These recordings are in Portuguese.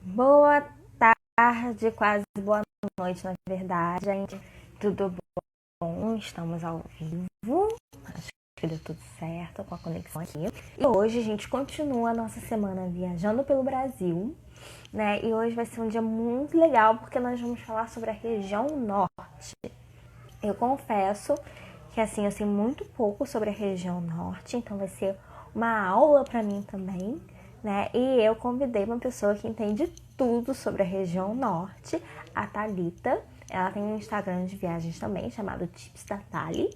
Boa tarde, quase boa noite, na verdade, gente. Tudo bom? Estamos ao vivo. Acho que deu tudo certo com a conexão aqui. E hoje a gente continua a nossa semana viajando pelo Brasil, né? E hoje vai ser um dia muito legal porque nós vamos falar sobre a região norte. Eu confesso que assim, eu sei muito pouco sobre a região norte, então vai ser uma aula para mim também, né? E eu convidei uma pessoa que entende tudo sobre a região norte, a Thalita. Ela tem um Instagram de viagens também, chamado Tips da Thali.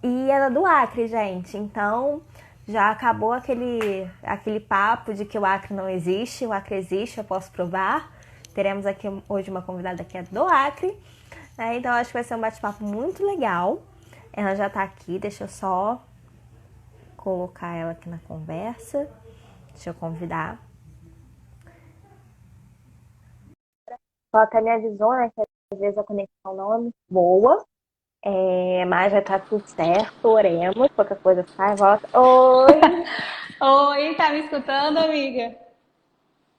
E ela é do Acre, gente. Então, já acabou aquele papo de que o Acre não existe. O Acre existe, eu posso provar. Teremos aqui hoje uma convidada que é do Acre. Então, acho que vai ser um bate-papo muito legal. Ela já tá aqui, deixa eu só colocar ela aqui na conversa. Deixa eu convidar. Ela até me avisou, né, que às vezes a conexão não é muito boa. Mas vai estar tudo certo, oremos. Qualquer coisa sai, volta. Oi! Oi, tá me escutando, amiga?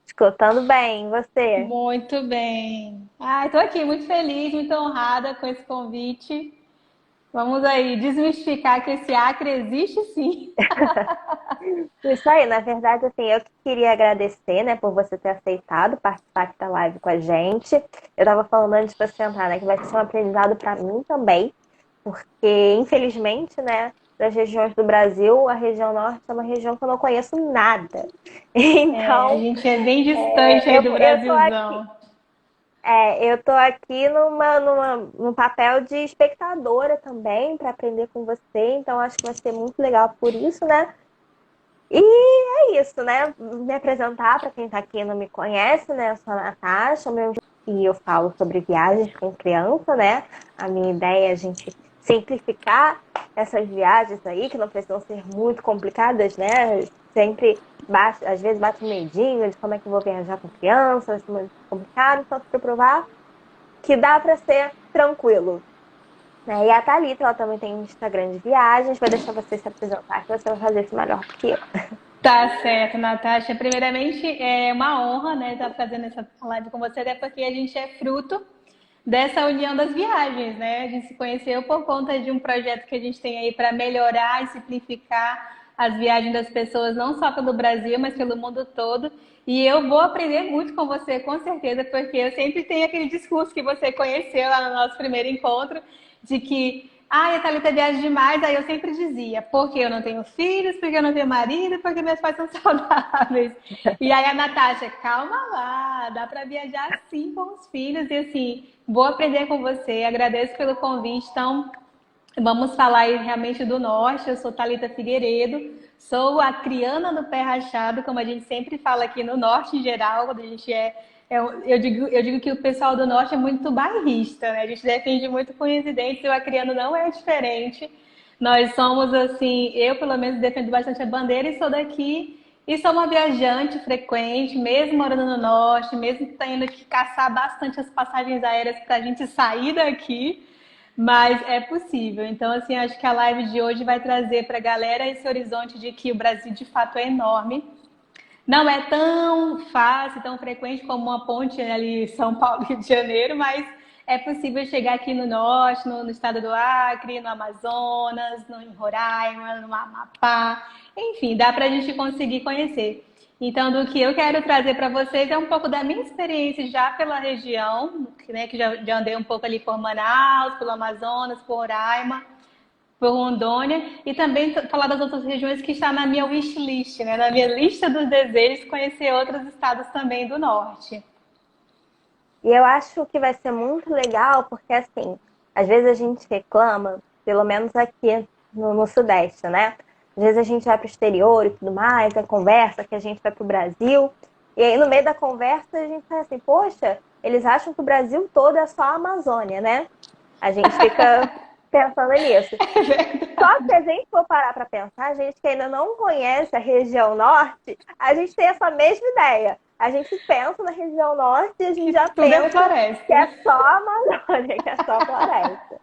Escutando bem, você? Muito bem. Ai, tô aqui muito feliz, muito honrada com esse convite. Vamos aí desmistificar que esse Acre existe sim. Isso aí, na verdade, assim, eu que queria agradecer, né, por você ter aceitado participar aqui da live com a gente. Eu tava falando antes de você entrar, né, que vai ser um aprendizado para mim também, porque, infelizmente, né, das regiões do Brasil, a região norte é uma região que eu não conheço nada. É, a Então, gente é bem distante aí do eu tô aqui. Brasilzão. Eu tô aqui num papel de espectadora também, para aprender com você, então acho que vai ser muito legal por isso, né? E é isso, né? Me apresentar para quem tá aqui e não me conhece, né? Eu sou a Natasha, e eu falo sobre viagens com criança, né? A minha ideia é a gente simplificar essas viagens aí, que não precisam ser muito complicadas, né? Sempre bate, às vezes bate um medinho de como é que eu vou viajar com criança, vai ser muito complicado, só para provar que dá para ser tranquilo. Né? E a Thalita, ela também tem um Instagram de viagens, vou deixar você se apresentar, que você vai fazer isso melhor do que eu. Tá certo, Natasha. Primeiramente, é uma honra, né, estar fazendo essa live com você, até porque a gente é fruto dessa união das viagens, né? A gente se conheceu por conta de um projeto que a gente tem aí para melhorar e simplificar as viagens das pessoas, não só pelo Brasil, mas pelo mundo todo. E eu vou aprender muito com você, com certeza, porque eu sempre tenho aquele discurso que você conheceu lá no nosso primeiro encontro, de que a Thalita viaja demais, aí eu sempre dizia, porque eu não tenho filhos, porque eu não tenho marido, porque meus pais são saudáveis. E aí a Natasha, calma lá, dá para viajar sim com os filhos, e assim, vou aprender com você, agradeço pelo convite, então vamos falar aí realmente do norte. Eu sou Thalita Figueiredo, sou a criana do pé rachado, como a gente sempre fala aqui no norte em geral, quando a gente eu digo que o pessoal do norte é muito bairrista, né? A gente defende muito com os e o acriano não é diferente. Nós somos assim, eu pelo menos defendo bastante a bandeira e sou daqui. E sou uma viajante frequente, mesmo morando no norte, mesmo tendo que caçar bastante as passagens aéreas para a gente sair daqui. Mas é possível. Então, assim, acho que a live de hoje vai trazer para a galera esse horizonte de que o Brasil de fato é enorme. Não é tão fácil, tão frequente como uma ponte ali São Paulo e Rio de Janeiro, mas é possível chegar aqui no norte, no estado do Acre, no Amazonas, no em Roraima, no Amapá. Enfim, dá para a gente conseguir conhecer. Então, do que eu quero trazer para vocês é um pouco da minha experiência já pela região, né, que já andei um pouco ali por Manaus, pelo Amazonas, por Roraima, por Rondônia, e também falar das outras regiões que está na minha wishlist, né, na minha lista dos desejos, conhecer outros estados também do norte. E eu acho que vai ser muito legal, porque assim, às vezes a gente reclama, pelo menos aqui no Sudeste, né? Às vezes a gente vai para o exterior e tudo mais, a conversa que a gente vai para o Brasil, e aí no meio da conversa a gente fala assim, poxa, eles acham que o Brasil todo é só a Amazônia, né? A gente fica pensando nisso. Só que se a gente for parar para pensar, a gente que ainda não conhece a região norte, a gente tem essa mesma ideia. A gente pensa na região norte e a gente Que já tudo é pensa que é floresta. só a Amazônia, que é só floresta.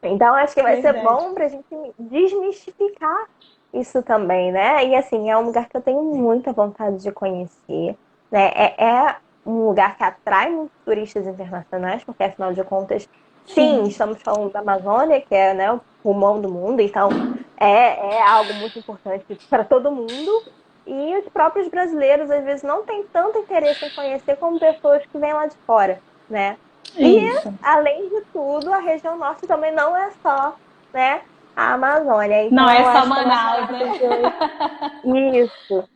Então, acho que vai ser Verdade. bom para a gente desmistificar isso também, né? E assim, é um lugar que eu tenho muita vontade de conhecer. né? É um lugar que atrai muitos turistas internacionais, porque afinal de contas, sim, Sim. estamos falando da Amazônia, que é, né, o pulmão do mundo, então é algo muito importante para todo mundo. E os próprios brasileiros, às vezes, não têm tanto interesse em conhecer como pessoas que vêm lá de fora, né? E, Isso. além de tudo, a região norte também não é só, né, a Amazônia. Não Então, é eu só acho que a nossa Manaus, live né? de hoje... Isso.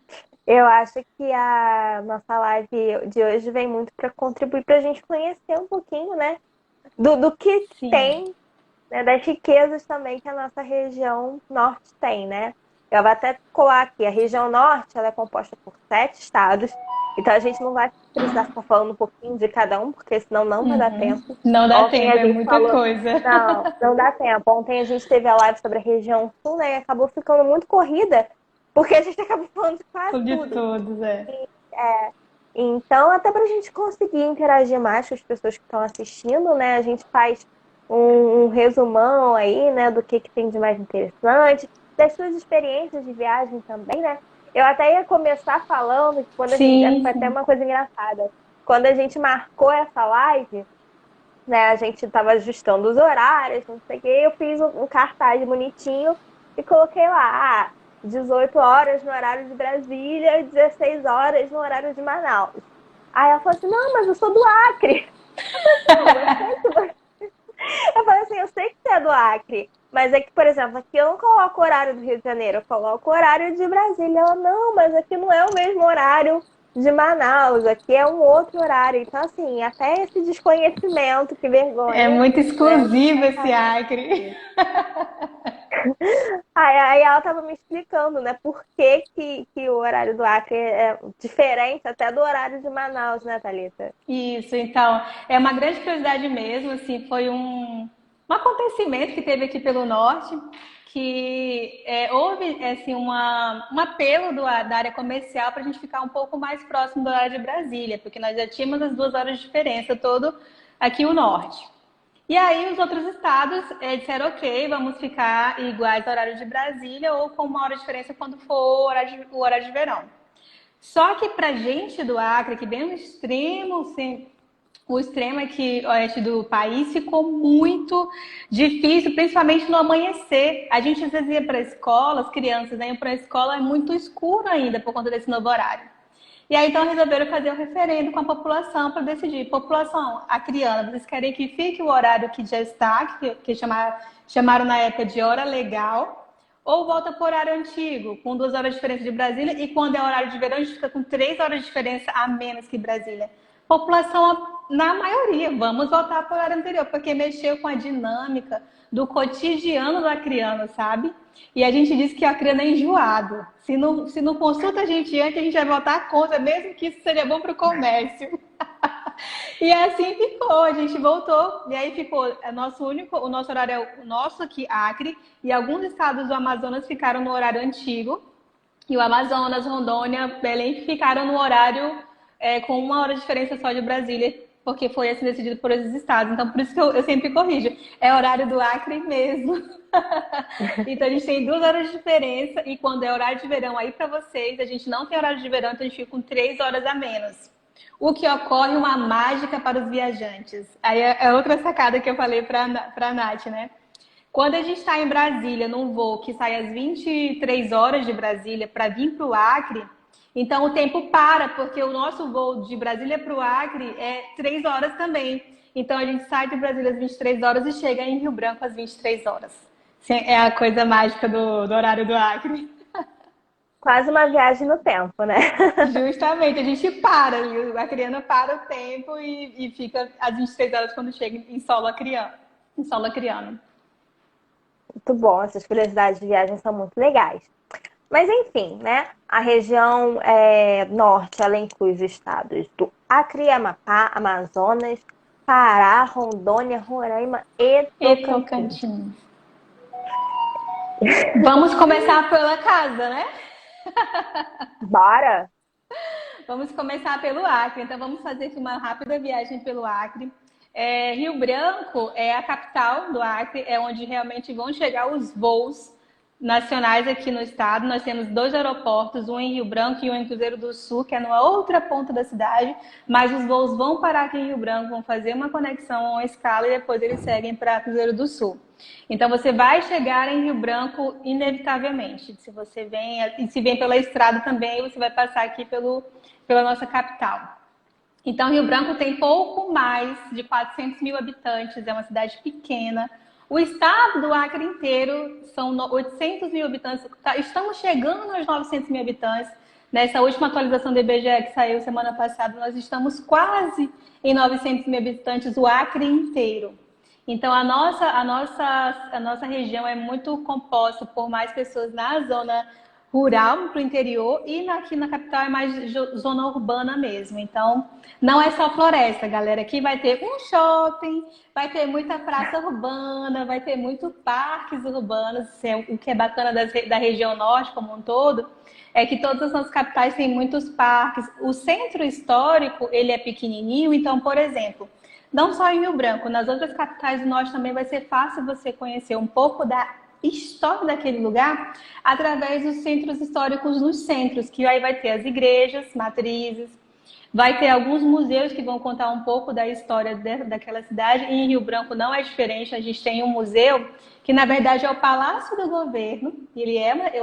Eu acho que a nossa live de hoje vem muito para contribuir para a gente conhecer um pouquinho, né, do que Sim. tem, né, das riquezas também que a nossa região norte tem, né? Eu vou até colar aqui, a região norte ela é composta por 7 estados, então a gente não vai precisar ficar falando um pouquinho de cada um, porque senão não vai dar Uhum. tempo. Não dá Ontem tempo, a é gente muita falou. coisa. Não dá tempo. Ontem a gente teve a live sobre a região sul, né? E acabou ficando muito corrida, porque a gente acabou falando de quase De tudo. todos, é. É, então, até para a gente conseguir interagir mais com as pessoas que estão assistindo, né? A gente faz um resumão aí, né, do que tem de mais interessante, das suas experiências de viagem também, né? Eu até ia começar falando que quando a gente. Sim, Foi até sim. uma coisa engraçada. Quando a gente marcou essa live, né? A gente estava ajustando os horários, não sei o quê. Eu fiz um cartaz bonitinho e coloquei lá, 18 horas no horário de Brasília, 16 horas no horário de Manaus. Aí ela falou assim, não, mas eu sou do Acre. Não, eu sei que você... Eu falei assim, eu sei que você é do Acre, mas é que, por exemplo, aqui eu não coloco o horário do Rio de Janeiro, eu coloco o horário de Brasília. Ela, não, mas aqui não é o mesmo horário de Manaus, aqui é um outro horário. Então, assim, até esse desconhecimento, que É vergonha, muito né? A gente exclusivo vai esse falar Acre. aqui. Aí ela tava me explicando, né, por que o horário do Acre é diferente até do horário de Manaus, né, Thalita? Isso, então, é uma grande curiosidade mesmo, assim, foi um acontecimento que teve aqui pelo norte, que houve, assim, um apelo da área comercial para a gente ficar um pouco mais próximo do horário de Brasília, porque nós já tínhamos as 2 horas de diferença todo aqui o norte. E aí os outros estados disseram, ok, vamos ficar iguais ao horário de Brasília ou com 1 hora de diferença quando for o horário de verão. Só que pra gente do Acre, que bem no extremo, assim, o extremo aqui oeste do país ficou muito difícil, principalmente no amanhecer. A gente às vezes ia para a escola, as crianças iam para a escola, é muito escuro ainda por conta desse novo horário. E aí então resolveram fazer um referendo com a população para decidir, população acriana, vocês querem que fique o horário que já está, que chamaram na época de hora legal, ou volta para o horário antigo, com 2 horas de diferença de Brasília, e quando é horário de verão, a gente fica com 3 horas de diferença a menos que Brasília. População, na maioria, vamos voltar para o horário anterior, porque mexeu com a dinâmica do cotidiano do acriano, sabe? E a gente diz que o acriano é enjoado. Se não consulta a gente antes, a gente vai votar contra, mesmo que isso seja bom para o comércio. E assim ficou, a gente voltou, e aí ficou o nosso horário é o nosso aqui, Acre, e alguns estados do Amazonas ficaram no horário antigo, e o Amazonas, Rondônia, Belém ficaram no horário com 1 hora de diferença só de Brasília, porque foi assim decidido por esses estados. Então, por isso que eu sempre corrijo. É horário do Acre mesmo. Então, a gente tem 2 horas de diferença. E quando é horário de verão aí para vocês, a gente não tem horário de verão, então a gente fica com 3 horas a menos. O que ocorre uma mágica para os viajantes. Aí é outra sacada que eu falei para a Nath, né? Quando a gente está em Brasília, num voo que sai às 23 horas de Brasília para vir para o Acre, então o tempo para, porque o nosso voo de Brasília para o Acre é 3 horas também. Então a gente sai de Brasília às 23 horas e chega em Rio Branco às 23 horas. É a coisa mágica do horário do Acre. Quase uma viagem no tempo, né? Justamente, a gente para, a criança para o tempo e fica às 23 horas quando chega em solo acriano. Em solo acriano. Muito bom, essas curiosidades de viagem são muito legais. Mas enfim, né? A região norte, ela inclui os estados do Acre, Amapá, Amazonas, Pará, Rondônia, Roraima e E Tocantins. Tocantins. Vamos começar pela casa, né? Bora? Vamos começar pelo Acre. Então, vamos fazer aqui uma rápida viagem pelo Acre. Rio Branco é a capital do Acre, é onde realmente vão chegar os voos nacionais aqui no estado. Nós temos 2 aeroportos, um em Rio Branco e um em Cruzeiro do Sul, que é numa outra ponta da cidade, mas os voos vão parar aqui em Rio Branco, vão fazer uma conexão, uma escala e depois eles seguem para Cruzeiro do Sul. Então você vai chegar em Rio Branco inevitavelmente. Se você vem, e se vem pela estrada também, você vai passar aqui pela nossa capital. Então, Rio Branco tem pouco mais de 400 mil habitantes, é uma cidade pequena. O estado do Acre inteiro são 800 mil habitantes, estamos chegando aos 900 mil habitantes. Nessa última atualização do IBGE que saiu semana passada, nós estamos quase em 900 mil habitantes, o Acre inteiro. Então, a nossa região é muito composta por mais pessoas na zona rural, para o interior, e aqui na capital é mais zona urbana mesmo. Então, não é só floresta, galera. Aqui vai ter um shopping, vai ter muita praça urbana, vai ter muitos parques urbanos. O que é bacana da região norte como um todo é que todas as nossas capitais têm muitos parques. O centro histórico, ele é pequenininho, então, por exemplo, não só em Rio Branco, nas outras capitais do norte também vai ser fácil você conhecer um pouco da história daquele lugar através dos centros históricos nos centros, que aí vai ter as igrejas, matrizes, vai ter alguns museus que vão contar um pouco da história daquela cidade. E em Rio Branco não é diferente, a gente tem um museu que na verdade é o Palácio do Governo,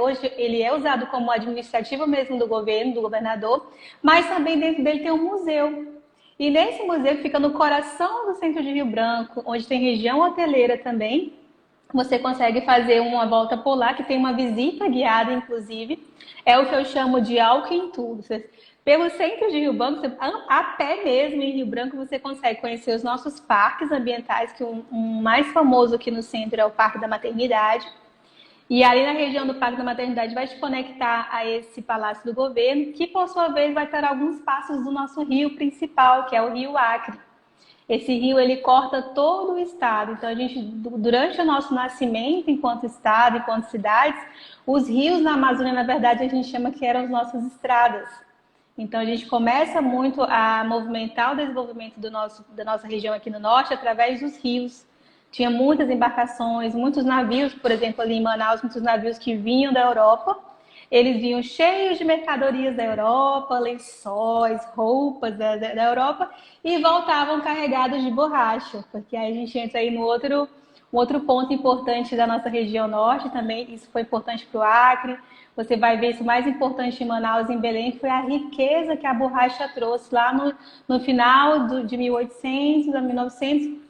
hoje ele é usado como administrativo mesmo do governo, do governador, mas também dentro dele tem um museu. E nesse museu que fica no coração do centro de Rio Branco, onde tem região hoteleira também, você consegue fazer uma volta por lá, que tem uma visita guiada, inclusive. É o que eu chamo de álcool em tudo. Pelo centro de Rio Branco, a pé mesmo em Rio Branco, você consegue conhecer os nossos parques ambientais, que o mais famoso aqui no centro é o Parque da Maternidade. E ali na região do Parque da Maternidade vai te conectar a esse Palácio do Governo, que por sua vez vai ter alguns passos do nosso rio principal, que é o Rio Acre. Esse rio, ele corta todo o estado. Então, durante o nosso nascimento, enquanto estado, enquanto cidades, os rios na Amazônia, na verdade, a gente chama que eram as nossas estradas. Então, a gente começa muito a movimentar o desenvolvimento da nossa região aqui no norte através dos rios. Tinha muitas embarcações, muitos navios, por exemplo, ali em Manaus, muitos navios que vinham da Europa. Eles vinham cheios de mercadorias da Europa, lençóis, roupas da Europa, e voltavam carregados de borracha, porque aí a gente entra aí no outro ponto importante da nossa região norte também. Isso foi importante para o Acre. Você vai ver isso mais importante em Manaus e em Belém, que foi a riqueza que a borracha trouxe lá no final de 1800, a 1900,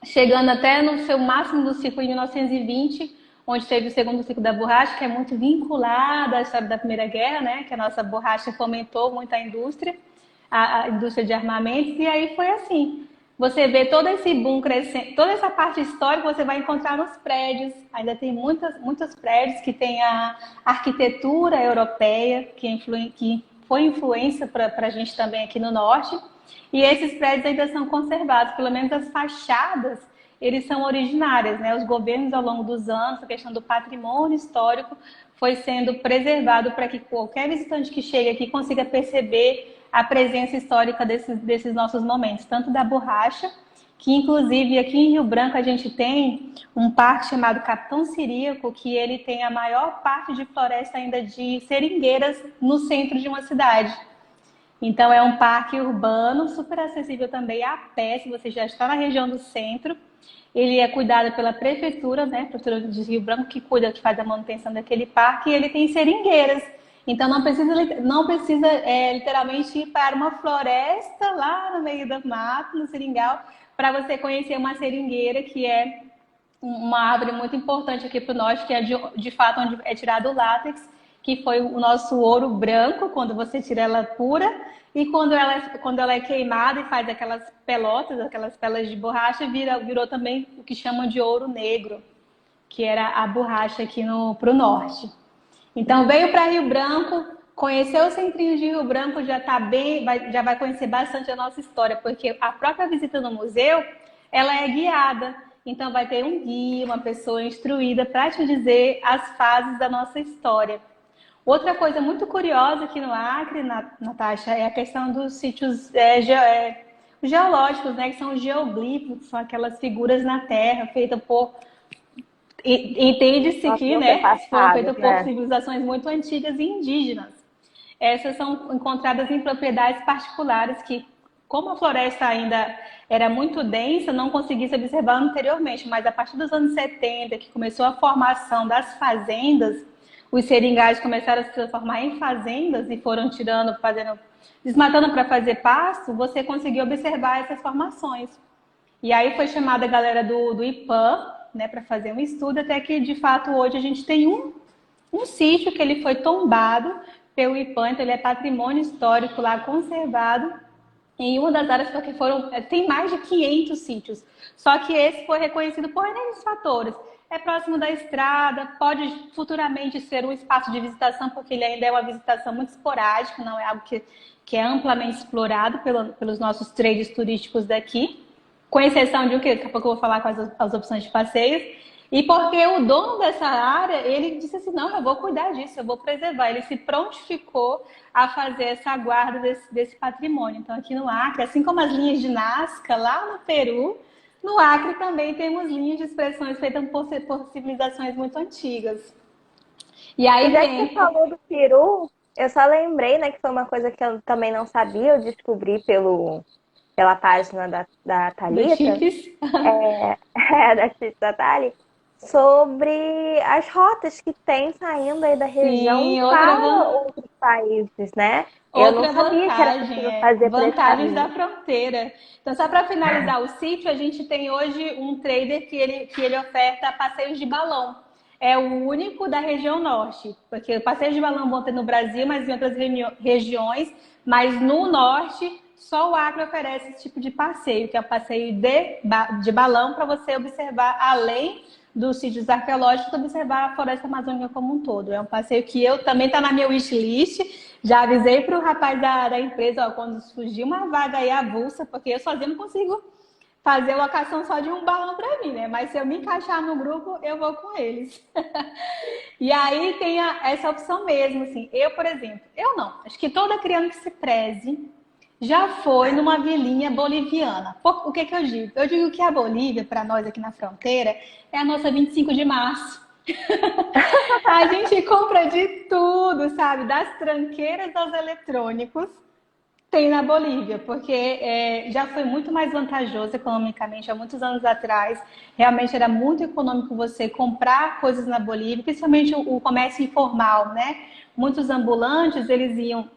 chegando até no seu máximo do ciclo em 1920, onde teve o segundo ciclo da borracha, que é muito vinculado à história da Primeira Guerra, né? Que a nossa borracha fomentou muito a indústria de armamentos, e aí foi assim. Você vê todo esse boom crescendo, toda essa parte histórica você vai encontrar nos prédios. Ainda tem muitos prédios que têm a arquitetura europeia, que foi influência para a gente também aqui no norte. E esses prédios ainda são conservados, pelo menos as fachadas, eles são originárias, né? Os governos, ao longo dos anos, a questão do patrimônio histórico foi sendo preservado para que qualquer visitante que chegue aqui consiga perceber a presença histórica desses nossos momentos, tanto da borracha, que inclusive aqui em Rio Branco a gente tem um parque chamado Capitão Ciríaco, que ele tem a maior parte de floresta ainda de seringueiras no centro de uma cidade. Então é um parque urbano, super acessível também a pé, se você já está na região do centro. Ele é cuidado pela prefeitura, né, prefeitura de Rio Branco, que faz a manutenção daquele parque, e ele tem seringueiras. Então não precisa literalmente ir para uma floresta lá no meio do mato, no seringal, para você conhecer uma seringueira, que é uma árvore muito importante aqui para o norte, que é de fato onde é tirado o látex, que foi o nosso ouro branco, quando você tira ela pura, e quando ela é queimada e faz aquelas pelotas, aquelas pelas de borracha, virou também o que chamam de ouro negro, que era a borracha aqui para o norte. Então veio para Rio Branco, conheceu o centrinho de Rio Branco, já vai conhecer bastante a nossa história, porque a própria visita no museu, ela é guiada. Então vai ter um guia, uma pessoa instruída para te dizer as fases da nossa história. Outra coisa muito curiosa aqui no Acre, Natasha, é a questão dos sítios geológicos, né? Que são os geoglifos, que são aquelas figuras na terra feitas por Entende-se nossos que, né, foram antepassados, feitas por né? civilizações muito antigas e indígenas. Essas são encontradas em propriedades particulares que, como a floresta ainda era muito densa, não conseguia se observar anteriormente, mas a partir dos anos 70, que começou a formação das fazendas, os seringais começaram a se transformar em fazendas e foram tirando, fazendo, desmatando para fazer pasto, você conseguiu observar essas formações. E aí foi chamada a galera do IPAM, né, para fazer um estudo, até que de fato hoje a gente tem um sítio que ele foi tombado pelo IPAM, então ele é patrimônio histórico lá conservado em uma das áreas, porque tem mais de 500 sítios. Só que esse foi reconhecido por N fatores. É próximo da estrada, pode futuramente ser um espaço de visitação, porque ele ainda é uma visitação muito esporádica, não é algo que é amplamente explorado pelos nossos traders turísticos daqui, com exceção de o que daqui a pouco eu vou falar com as opções de passeios. E porque o dono dessa área, ele disse assim, não, eu vou cuidar disso, eu vou preservar. Ele se prontificou a fazer essa guarda desse patrimônio. Então, aqui no Acre, assim como as linhas de Nazca, lá no Peru, no Acre também temos linhas de expressões feitas por civilizações muito antigas. E E aí já que você vem... falou do peru, eu só lembrei, né, que foi uma coisa que eu também não sabia, eu descobri pela página da Dos Thalita, chips. da Chita da Thali, sobre as rotas que tem saindo aí da região Sim, para outros países, né? Eu não outra sabia que era vantagem possível é fazer por esse vantagens da caminho. fronteira. Então, só para finalizar o sítio, a gente tem hoje um trader que ele oferta passeios de balão. É o único da região norte, porque passeios de balão vão ter no Brasil, mas em outras regiões, mas no norte só o Acre oferece esse tipo de passeio, que é o passeio de balão para você observar além dos sítios arqueológicos, observar a floresta amazônica como um todo. É um passeio que eu também está na minha wishlist. Já avisei para o rapaz da empresa, ó, quando surgir uma vaga aí avulsa, porque eu sozinho não consigo fazer locação só de um balão para mim, né? Mas se eu me encaixar no grupo, eu vou com eles. E aí tem essa opção mesmo, assim. Eu, por exemplo, eu não. Acho que toda criança que se preze já foi numa vilinha boliviana. O que que eu digo? Eu digo que a Bolívia, para nós aqui na fronteira, é a nossa 25 de março. A gente compra de tudo, sabe? Das tranqueiras aos eletrônicos, tem na Bolívia, porque já foi muito mais vantajoso economicamente há muitos anos atrás. Realmente era muito econômico você comprar coisas na Bolívia, principalmente o comércio informal, né? Muitos ambulantes, eles iam,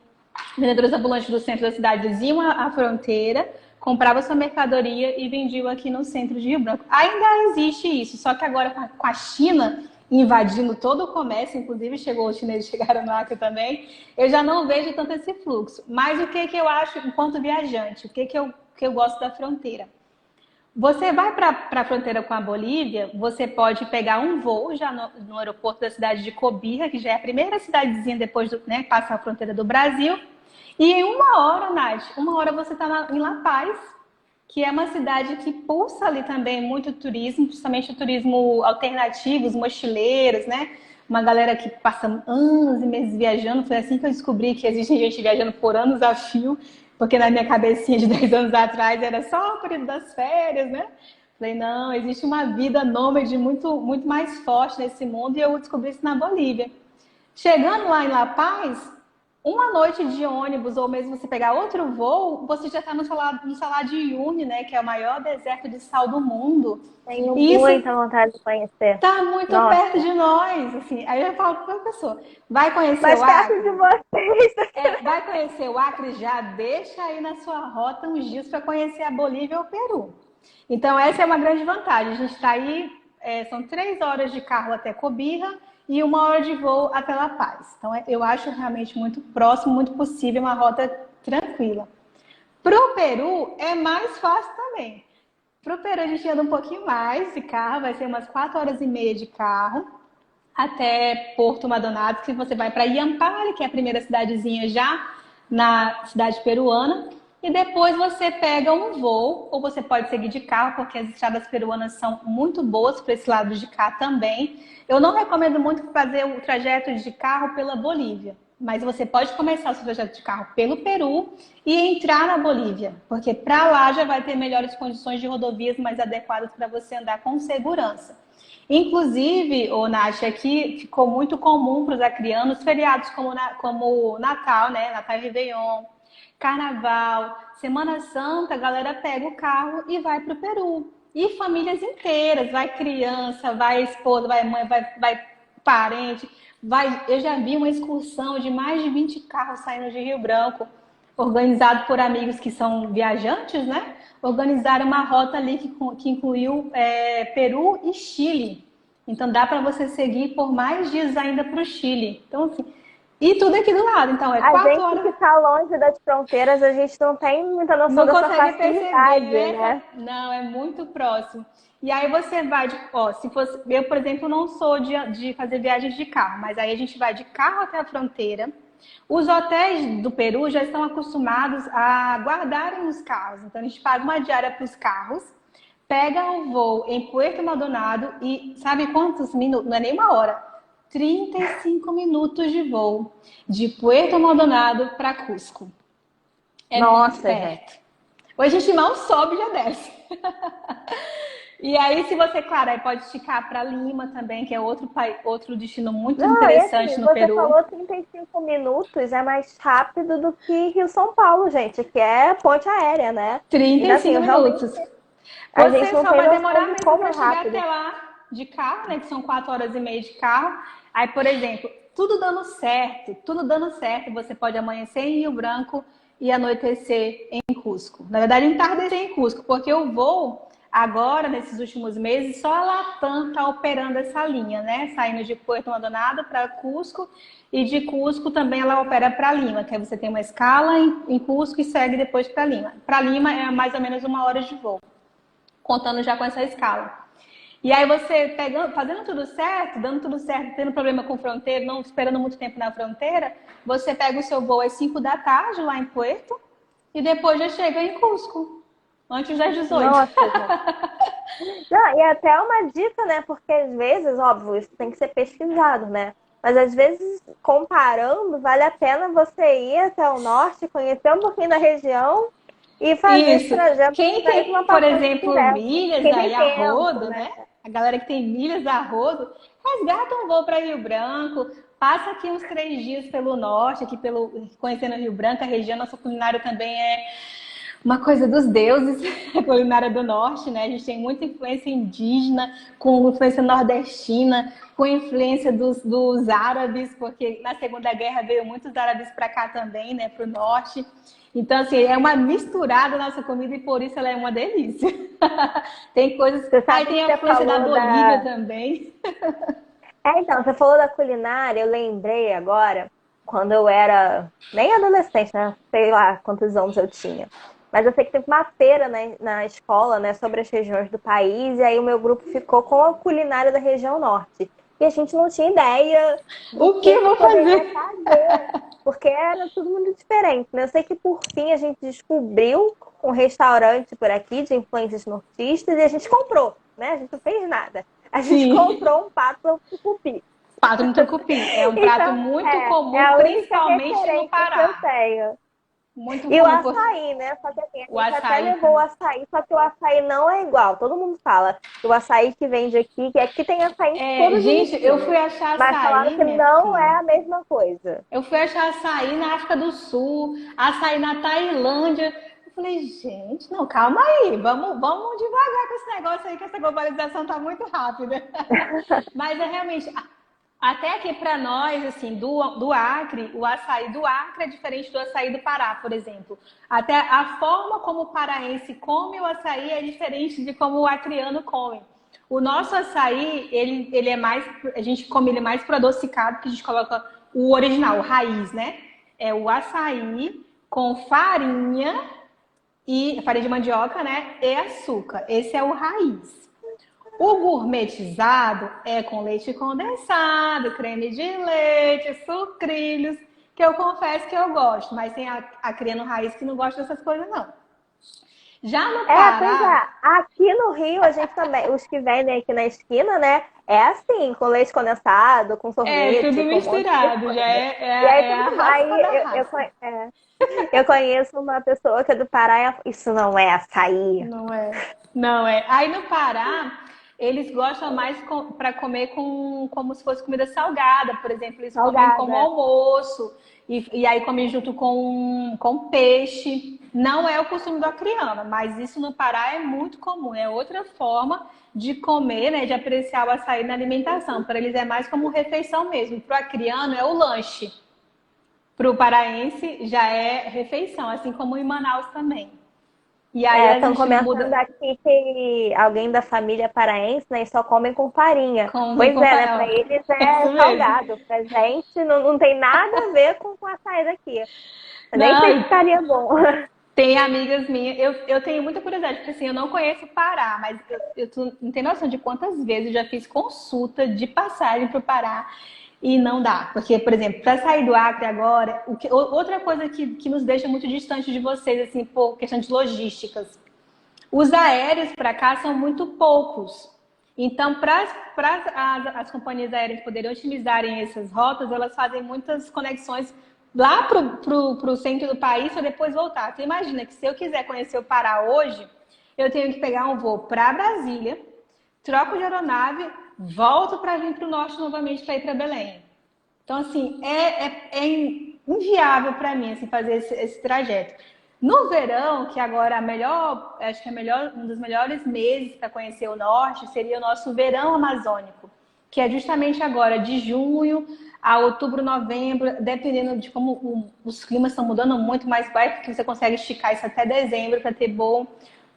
vendedores ambulantes do centro da cidade, eles iam à fronteira, compravam sua mercadoria e vendiam aqui no centro de Rio Branco. Ainda existe isso, só que agora com a China invadindo todo o comércio, inclusive os chineses chegaram no Acre também, eu já não vejo tanto esse fluxo. Mas o que eu acho, enquanto viajante, o que eu gosto da fronteira? Você vai para a fronteira com a Bolívia, você pode pegar um voo já no aeroporto da cidade de Cobija, que já é a primeira cidadezinha depois do, né, passa a fronteira do Brasil, e em 1 hora, Nath, 1 hora você está em La Paz, que é uma cidade que pulsa ali também muito turismo, principalmente o turismo alternativo, os mochileiros, né? Uma galera que passa anos e meses viajando. Foi assim que eu descobri que existe gente viajando por anos a fio, porque na minha cabecinha de 10 anos atrás era só o período das férias, né? Falei, não, existe uma vida nômade muito, muito mais forte nesse mundo e eu descobri isso na Bolívia. Chegando lá em La Paz, uma noite de ônibus, ou mesmo você pegar outro voo, você já está no Salar de Uyuni, né, que é o maior deserto de sal do mundo. Tenho E isso muita vontade de conhecer. está muito perto Nossa, de nós, assim. Aí eu falo para a pessoa, vai conhecer mais o perto de Acre? vocês. Vai conhecer o Acre, já deixa aí na sua rota uns dias para conhecer a Bolívia ou o Peru. Então, essa é uma grande vantagem. A gente está aí, são 3 horas de carro até Cobija e 1 hora de voo até La Paz. Então, eu acho realmente muito próximo, muito possível, uma rota tranquila. Para o Peru, é mais fácil também. Para o Peru, a gente anda um pouquinho mais de carro, vai ser umas 4 horas e meia de carro até Porto Maldonado, que você vai para Iampari, que é a primeira cidadezinha já na cidade peruana, e depois você pega um voo, ou você pode seguir de carro, porque as estradas peruanas são muito boas para esse lado de cá também. Eu não recomendo muito fazer o trajeto de carro pela Bolívia, mas você pode começar o seu trajeto de carro pelo Peru e entrar na Bolívia, porque para lá já vai ter melhores condições de rodovias mais adequadas para você andar com segurança. Inclusive, Nath, aqui ficou muito comum para os acrianos feriados como Natal, né? Natal e Réveillon, Carnaval, Semana Santa, a galera pega o carro e vai para o Peru. E famílias inteiras, vai criança, vai esposa, vai mãe, vai parente. Eu já vi uma excursão de mais de 20 carros saindo de Rio Branco, organizado por amigos que são viajantes, né? Organizaram uma rota ali que incluiu Peru e Chile. Então dá para você seguir por mais dias ainda para o Chile. Então, assim, e tudo aqui do lado. Então, A 4 gente que horas. está longe das fronteiras, a gente não tem muita noção Não dessa consegue facilidade, perceber, né? né? Não, é muito próximo. E aí você vai se fosse, eu, por exemplo, não sou de fazer viagens de carro, mas aí a gente vai de carro até a fronteira. Os hotéis do Peru já estão acostumados a guardarem os carros, então a gente paga uma diária para os carros, pega o voo em Puerto Maldonado e sabe quantos minutos? Não é nem uma hora. 35 minutos de voo de Puerto Maldonado para Cusco. É muito Nossa, perto. gente. Hoje a gente mal sobe e já desce. E aí, se você, claro, aí pode esticar para Lima também, que é outro destino muito Não, e interessante assim, no você Peru. falou 35 minutos, é mais rápido do que Rio-São Paulo, gente, que é ponte aérea, né? Então, assim, 35 realmente, minutos. a gente Você não só tem vai noção demorar de mesmo como para é chegar rápido. até lá de carro, né? Que são 4 horas e meia de carro. Aí, por exemplo, tudo dando certo, você pode amanhecer em Rio Branco e anoitecer em Cusco. Na verdade, entardecer em Cusco, porque o voo, agora, nesses últimos meses, só a Latam está operando essa linha, né? Saindo de Puerto Maldonado para Cusco e de Cusco também ela opera para Lima, que aí você tem uma escala em Cusco e segue depois para Lima. Para Lima é mais ou menos 1 hora de voo, contando já com essa escala. E aí você fazendo tudo certo, dando tudo certo, tendo problema com fronteira, não esperando muito tempo na fronteira, você pega o seu voo às 5 da tarde lá em Puerto e depois já chega em Cusco, antes das 18. Nossa, gente. Não, e até uma dica, né? Porque às vezes, óbvio, isso tem que ser pesquisado, né? Mas às vezes, comparando, vale a pena você ir até o norte, conhecer um pouquinho da região e fazer esse Isso. trajeto Quem através de uma tem, por passagem exemplo, direta. milhas Quem tem aí a tempo, rodo, né? né? A galera que tem milhas a rodo, resgata um voo para Rio Branco, passa aqui uns 3 dias pelo norte, conhecendo Rio Branco, a região, nossa culinária também é uma coisa dos deuses, a culinária do norte, né? A gente tem muita influência indígena, com influência nordestina, com influência dos árabes, porque na Segunda Guerra veio muitos árabes para cá também, né? Para o norte. Então, assim, é uma misturada a nossa comida e por isso ela é uma delícia. Tem coisas... Você Aí sabe tem que a você influência da falou Bolívia também. Então, você falou da culinária, eu lembrei agora, quando eu era nem adolescente, né? Sei lá quantos anos eu tinha. Mas eu sei que teve uma feira, né, na escola, né, sobre as regiões do país, e aí o meu grupo ficou com a culinária da região norte. E a gente não tinha ideia do O que eu que vou poderia fazer? fazer, porque era tudo muito diferente, né? Eu sei que por fim a gente descobriu um restaurante por aqui de influências nortistas e a gente comprou, né? A gente não fez nada. A gente Sim. comprou um pato ao tucupi. Pato no tucupi. É um prato Então, muito é comum, a única principalmente no referência que eu Pará. tenho. Muito E o comum. açaí, né? Só que assim, a O gente até açaí levou o também. açaí, só que o açaí não é igual. Todo mundo fala que o açaí que vende aqui, que aqui tem açaí em todas as Gente, eu esquinas. fui achar Mas falaram açaí, que minha não é filha. a mesma coisa. Eu fui achar açaí na África do Sul, açaí na Tailândia. Eu falei, gente, não, calma aí, vamos devagar com esse negócio aí, que essa globalização tá muito rápida. Mas é realmente, até aqui para nós, assim, do Acre, o açaí do Acre é diferente do açaí do Pará, por exemplo. Até a forma como o paraense come o açaí é diferente de como o acreano come. O nosso açaí, ele é mais, a gente come ele mais para adocicado, que a gente coloca o original, o raiz, né? É o açaí com farinha de mandioca, né? E açúcar. Esse é o raiz. O gourmetizado é com leite condensado, creme de leite, sucrilhos, que eu confesso que eu gosto, mas tem a criando raiz que não gosta dessas coisas, não. Já no Pois Pará, é. Aqui no Rio, a gente também, os que vendem aqui na esquina, né? É assim, com leite condensado, com é tudo sorvete, com um monte de misturado, já coisa. é, E aí, é, é a tudo, raça da aí raça. eu conheço uma pessoa que é do Pará e isso não é açaí. Não é. Não é. Aí no Pará, eles gostam mais para comer como se fosse comida salgada, por exemplo, eles comem Salgada. como almoço, e aí comem junto com peixe. Não é o costume do acreano, mas isso no Pará é muito comum, é outra forma de comer, né, de apreciar o açaí na alimentação. Para eles é mais como refeição mesmo, para o acreano é o lanche. Para o paraense já é refeição, assim como em Manaus também. E aí a Estão gente comentando muda aqui que alguém da família paraense, né, só comem com farinha. com Pois é, né? Para farol. eles É é isso mesmo. salgado. Pra gente não tem nada a ver com a açaí daqui. Eu nem sei se Não, ficaria bom. tem amigas minhas, eu tenho muita curiosidade, porque assim, eu não conheço o Pará, mas tu não tem noção de quantas vezes eu já fiz consulta de passagem para o Pará e não dá. Porque, por exemplo, para sair do Acre agora, outra coisa que nos deixa muito distante de vocês, assim, por questão de logísticas. Os aéreos para cá são muito poucos. Então, para as companhias aéreas poderem otimizarem essas rotas, elas fazem muitas conexões lá para o centro do país para depois voltar. Você imagina que se eu quiser conhecer o Pará hoje, eu tenho que pegar um voo para Brasília, troco de aeronave, volto para vir para o norte novamente para ir para Belém. Então, assim, é inviável para mim assim, fazer esse trajeto. No verão, que agora acho que um dos melhores meses para conhecer o norte seria o nosso verão amazônico, que é justamente agora, de junho a outubro, novembro, dependendo de como os climas estão mudando muito, mas vai que você consegue esticar isso até dezembro para ter bom.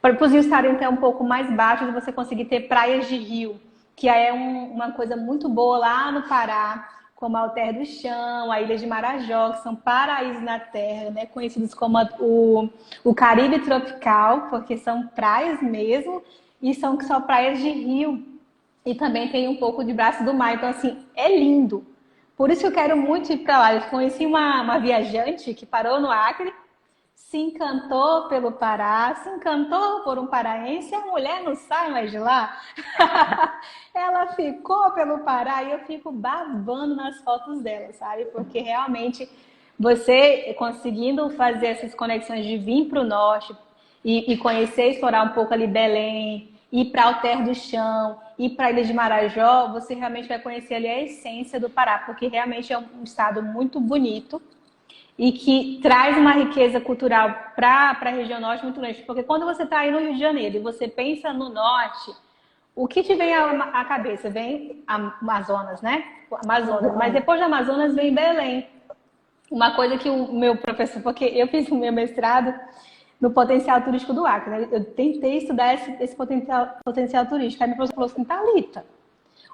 Para os rios estarem até um pouco mais baixos, você conseguir ter praias de rio, que é uma coisa muito boa lá no Pará, como a Alter do Chão, a Ilha de Marajó, que são paraísos na terra, né? Conhecidos como o Caribe tropical, porque são praias mesmo, e são que são praias de rio. E também tem um pouco de braço do mar, então assim, é lindo. Por isso que eu quero muito ir para lá. Eu conheci uma viajante que parou no Acre, se encantou pelo Pará, se encantou por um paraense, a mulher não sai mais de lá. Ela ficou pelo Pará e eu fico babando nas fotos dela, sabe? Porque realmente você conseguindo fazer essas conexões de vir para o norte e conhecer, explorar um pouco ali Belém, ir para Alter do Chão, ir para a Ilha de Marajó, você realmente vai conhecer ali a essência do Pará, porque realmente é um estado muito bonito e que traz uma riqueza cultural para a região norte muito grande. Porque quando você está aí no Rio de Janeiro e você pensa no norte, o que te vem à cabeça? Vem Amazonas, né? Amazonas. Mas depois da Amazonas vem Belém. Uma coisa que o meu professor, porque eu fiz o meu mestrado no potencial turístico do Acre, né? Eu tentei estudar esse potencial turístico. Aí meu professor falou assim, Thalita,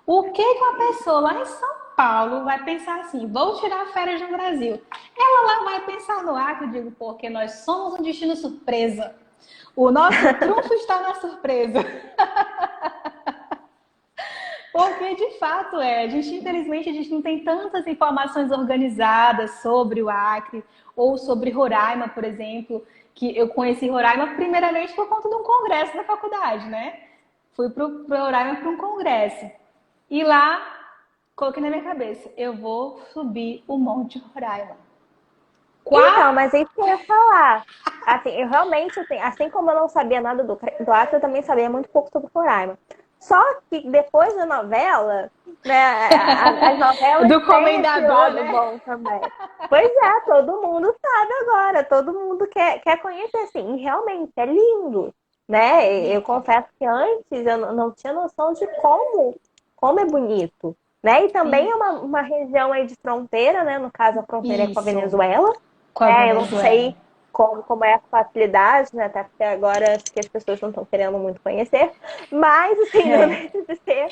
o que uma pessoa lá em São Paulo vai pensar assim, vou tirar férias no Brasil? Ela lá vai pensar no Acre, eu digo, porque nós somos um destino surpresa. O nosso trunfo está na surpresa. Porque, de fato, infelizmente, a gente não tem tantas informações organizadas sobre o Acre ou sobre Roraima, por exemplo, que eu conheci Roraima primeiramente por conta de um congresso da faculdade, né? Fui para Roraima para um congresso. E lá, coloquei na minha cabeça, eu vou subir o Monte Roraima. Então, mas é isso que eu ia falar. Assim, eu realmente, assim como eu não sabia nada do Acre, eu também sabia muito pouco sobre Roraima. Só que depois da novela, né, as novelas do têm esse Comendador, lado né? bom também. Pois é, todo mundo sabe agora, todo mundo quer conhecer, assim, e realmente é lindo, né? Eu confesso que antes eu não tinha noção de como é bonito, né? E também Sim. é uma região aí de fronteira, né? No caso, a fronteira é com a Isso. Venezuela. Com a Eu não Venezuela. sei como é a facilidade, né? Até porque agora acho que as pessoas não estão querendo muito conhecer. Mas, assim, não deixa de ser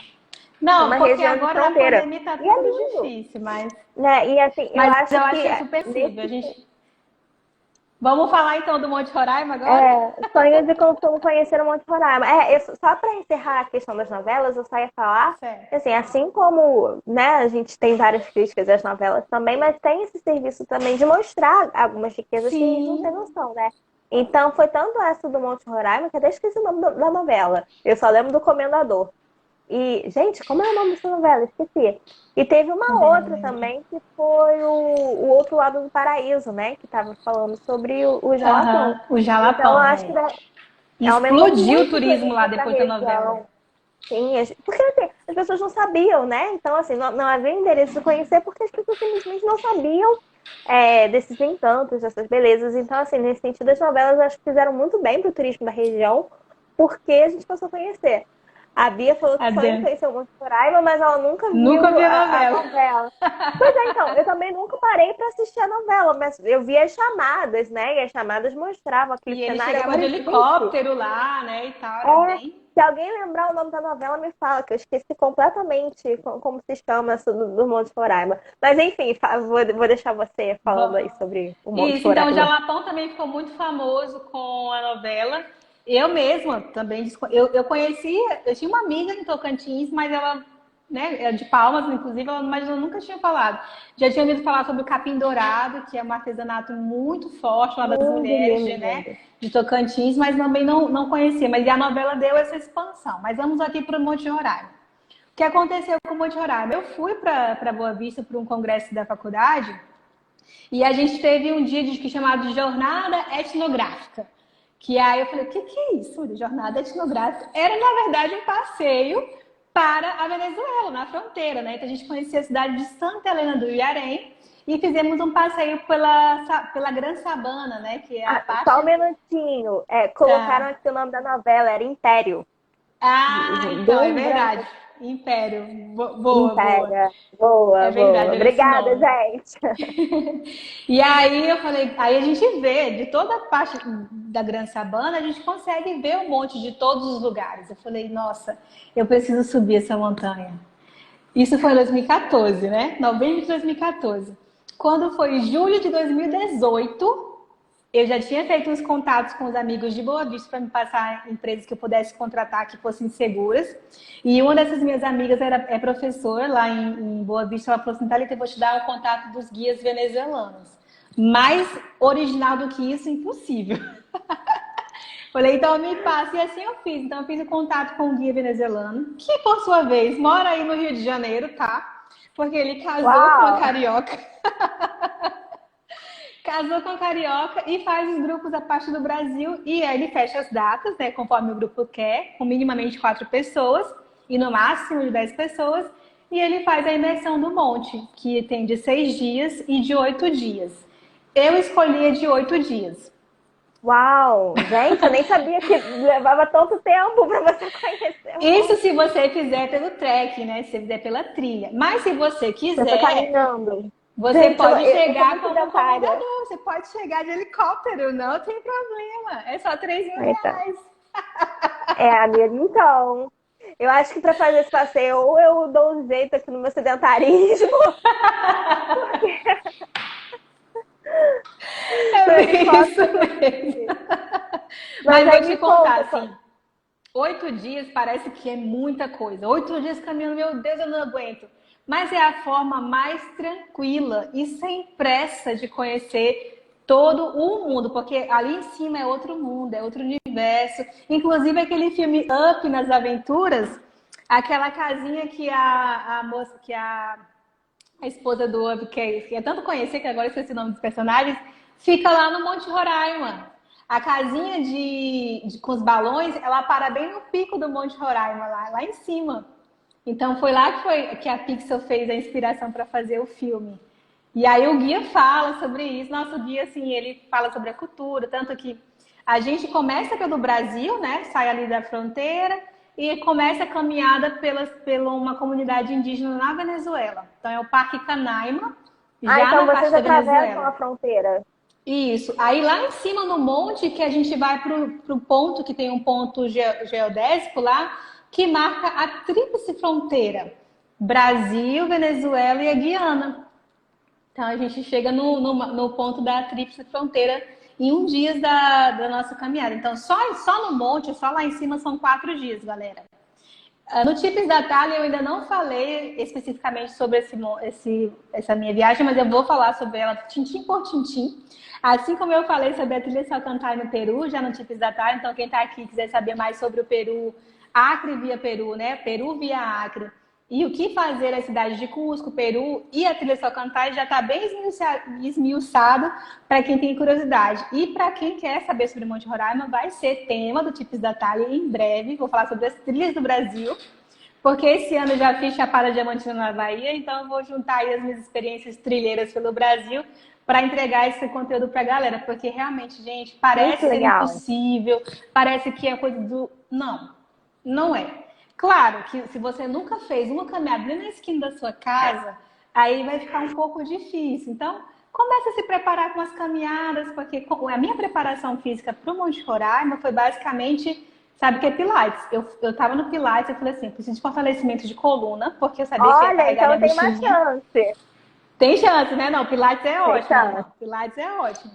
Não, uma porque região de agora na fronteira. pandemia tá E é tudo lindo, difícil, mas né? E, assim, eu acho eu que achei super possível. nesse Vamos falar então do Monte Roraima agora? sonho de consumo conhecer o Monte Roraima. Só para encerrar a questão das novelas, eu só ia falar, Certo. assim como, né, a gente tem várias críticas às novelas também, mas tem esse serviço também de mostrar algumas riquezas que a gente não tem noção, né? Então, foi tanto essa do Monte Roraima que eu até esqueci o nome da novela. Eu só lembro do Comendador. E, gente, como é o nome dessa novela? Esqueci. E teve uma Também não outra lembro. também, que foi o Outro Lado do Paraíso, né? Que tava falando sobre o Jalapão. O Então, eu Jalapão, acho que né? aumentou Explodiu o muito o turismo lá turismo para a depois da novela. região. Sim, porque assim, as pessoas não sabiam, né? Então, assim, não havia interesse de conhecer porque as pessoas simplesmente não sabiam desses encantos, dessas belezas. Então, assim, nesse sentido, as novelas eu acho que fizeram muito bem para o turismo da região, porque a gente passou a conhecer. A Bia falou que sonha em Adriana, conhecer o Monte Roraima, mas ela nunca nunca viu vi a a novela. novela. Pois é, então, eu também nunca parei para assistir a novela, mas eu vi as chamadas, né? E as chamadas mostravam aquele E ele cenário. chegava de Agora, gente, helicóptero lá, né, e tal, era é, bem... se alguém lembrar o nome da novela, me fala, que eu esqueci completamente como se chama essa do Monte Roraima. Mas enfim, vou deixar você falando aí sobre o Monte Isso, então o Roraima. Jalapão também ficou muito famoso com a novela. Eu mesma também, eu conhecia, eu tinha uma amiga em Tocantins, mas ela, né, é de Palmas, inclusive, mas eu nunca tinha falado. Já tinha ouvido falar sobre o capim dourado, que é um artesanato muito forte lá das Lindo, mulheres, lindo, né, lindo. de Tocantins, mas também não conhecia. Mas a novela deu essa expansão. Mas vamos aqui para o Monte Roraima. O que aconteceu com o Monte Roraima? Eu fui para Boa Vista para um congresso da faculdade. E a gente teve um dia que chamado de Jornada Etnográfica. Que aí eu falei, o que é isso? Jornada Etnográfica? Era, na verdade, um passeio para a Venezuela, na fronteira, né? Então a gente conhecia a cidade de Santa Helena do Iarém e fizemos um passeio pela Gran Sabana, né? Que é a Ah, só um parte minutinho. Colocaram da... aqui o nome da novela, era Império. Ah, então, é Bem verdade. branco. Império. Boa, boa. Império. Boa, É verdade, boa. era esse Obrigada, nome. gente. E aí eu falei, aí a gente vê de toda a parte da Gran Sabana, a gente consegue ver um monte de todos os lugares. Eu falei, nossa, eu preciso subir essa montanha. Isso foi em 2014, né? Novembro de 2014. Quando foi julho de 2018, eu já tinha feito uns contatos com os amigos de Boa Vista para me passar empresas que eu pudesse contratar que fossem seguras. E uma dessas minhas amigas é professora lá em Boa Vista. Ela falou assim, Thalita, eu vou te dar o contato dos guias venezuelanos. Mais original do que isso, impossível. Falei, então me passa. E assim eu fiz. Então eu fiz o contato com o guia venezuelano, que por sua vez mora aí no Rio de Janeiro, tá? Porque ele casou com uma Uau! carioca. Casou com a carioca e faz os grupos a parte do Brasil. E aí ele fecha as datas, né? Conforme o grupo quer, com minimamente 4 pessoas e no máximo de 10 pessoas. E ele faz a imersão do monte, que tem de 6 dias e de 8 dias. Eu escolhi a de 8 dias. Uau! Gente, eu nem sabia que levava tanto tempo para você conhecer o Isso monte. se você fizer pelo trek, né? Se você fizer pela trilha. Mas se você Você foi quiser, caminhando. você Gente, pode eu sou chegar muito como sedentária. comendador. Você pode chegar de helicóptero, não tem problema. É só 3 mil Então, reais. amiga, então. Eu acho que para fazer esse passeio, ou eu dou um jeito aqui no meu sedentarismo, com É isso helicóptero. mesmo. Mas Mas vou aí te me contar, conta. assim, 8 dias parece que é muita coisa. 8 dias caminhando, meu Deus, eu não aguento. Mas é a forma mais tranquila e sem pressa de conhecer todo o mundo, porque ali em cima é outro mundo, é outro universo. Inclusive aquele filme Up nas Aventuras, aquela casinha que a moça, que a esposa do Up, que é tanto conhecer que agora eu esqueci o nome dos personagens, fica lá no Monte Roraima. A casinha com os balões, ela para bem no pico do Monte Roraima, lá em cima. Então foi lá que a Pixar fez a inspiração para fazer o filme. E aí o guia fala sobre isso. Nosso guia, assim, ele fala sobre a cultura, tanto que a gente começa pelo Brasil, né? Sai ali da fronteira e começa a caminhada pela uma comunidade indígena na Venezuela. Então é o Parque Canaima, Ah, já então na vocês parte da atravessam a Venezuela. fronteira. Isso. Aí lá em cima no monte que a gente vai pro ponto que tem um ponto geodésico lá que marca a tríplice fronteira: Brasil, Venezuela e a Guiana. Então a gente chega no ponto da tríplice fronteira em um dia da nossa caminhada. Então só no monte, só lá em cima são 4 dias, galera. No Tips da Thalia eu ainda não falei especificamente sobre essa minha viagem, mas eu vou falar sobre ela tintim por tintim. Assim como eu falei sobre a trilha Salcantay no Peru, já no Tips da Thalia. Então quem está aqui quiser saber mais sobre o Peru, Acre via Peru, né? Peru via Acre. E o que fazer as cidades de Cusco, Peru e a Trilha Salcantay já está bem esmiuçado para quem tem curiosidade. E para quem quer saber sobre Monte Roraima, vai ser tema do Tips da Thalia em breve. Vou falar sobre as trilhas do Brasil, porque esse ano eu já fiz Chapada Diamantina na Bahia, então eu vou juntar aí as minhas experiências trilheiras pelo Brasil para entregar esse conteúdo para a galera, porque realmente, gente, parece ser impossível, parece que é coisa do... Não, não é. Claro que se você nunca fez uma caminhada nem na esquina da sua casa, aí vai ficar um pouco difícil. Então, comece a se preparar com as caminhadas, porque a minha preparação física para o Monte Roraima foi basicamente, sabe o que é Pilates? Eu tava no Pilates e falei assim, preciso de fortalecimento de coluna, porque eu sabia que ia carregar então minha tem uma mochilinha. chance. Tem chance, né? Não, Pilates é ótimo. chance. Pilates é ótimo.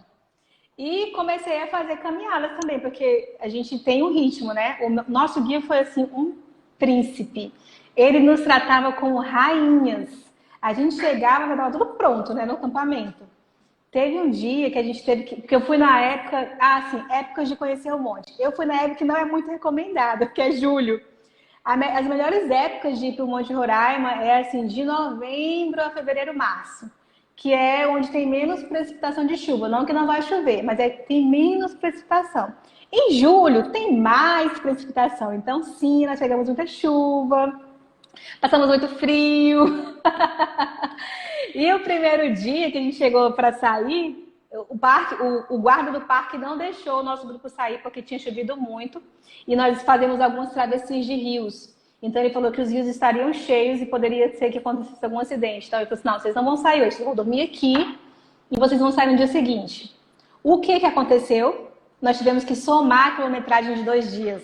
E comecei a fazer caminhadas também, porque a gente tem um ritmo, né? O nosso guia foi assim, um príncipe. Ele nos tratava como rainhas. A gente chegava, já estava tudo pronto, né, no acampamento. Teve um dia que a gente teve que... Porque eu fui na época... épocas de conhecer o monte. Eu fui na época que não é muito recomendada, que é julho. As melhores épocas de ir para o Monte Roraima é assim, de novembro a fevereiro, março. Que é onde tem menos precipitação de chuva. Não que não vai chover, mas tem menos precipitação. Em julho tem mais precipitação. Então, sim, nós pegamos muita chuva, passamos muito frio. E o primeiro dia que a gente chegou para sair, o guarda do parque não deixou o nosso grupo sair porque tinha chovido muito. E nós fazemos algumas travessias de rios. Então ele falou que os rios estariam cheios e poderia ser que acontecesse algum acidente. Então ele falou assim, não, vocês não vão sair hoje, vocês vão dormir aqui e vocês vão sair no dia seguinte. O que aconteceu? Nós tivemos que somar a quilometragem de 2 dias.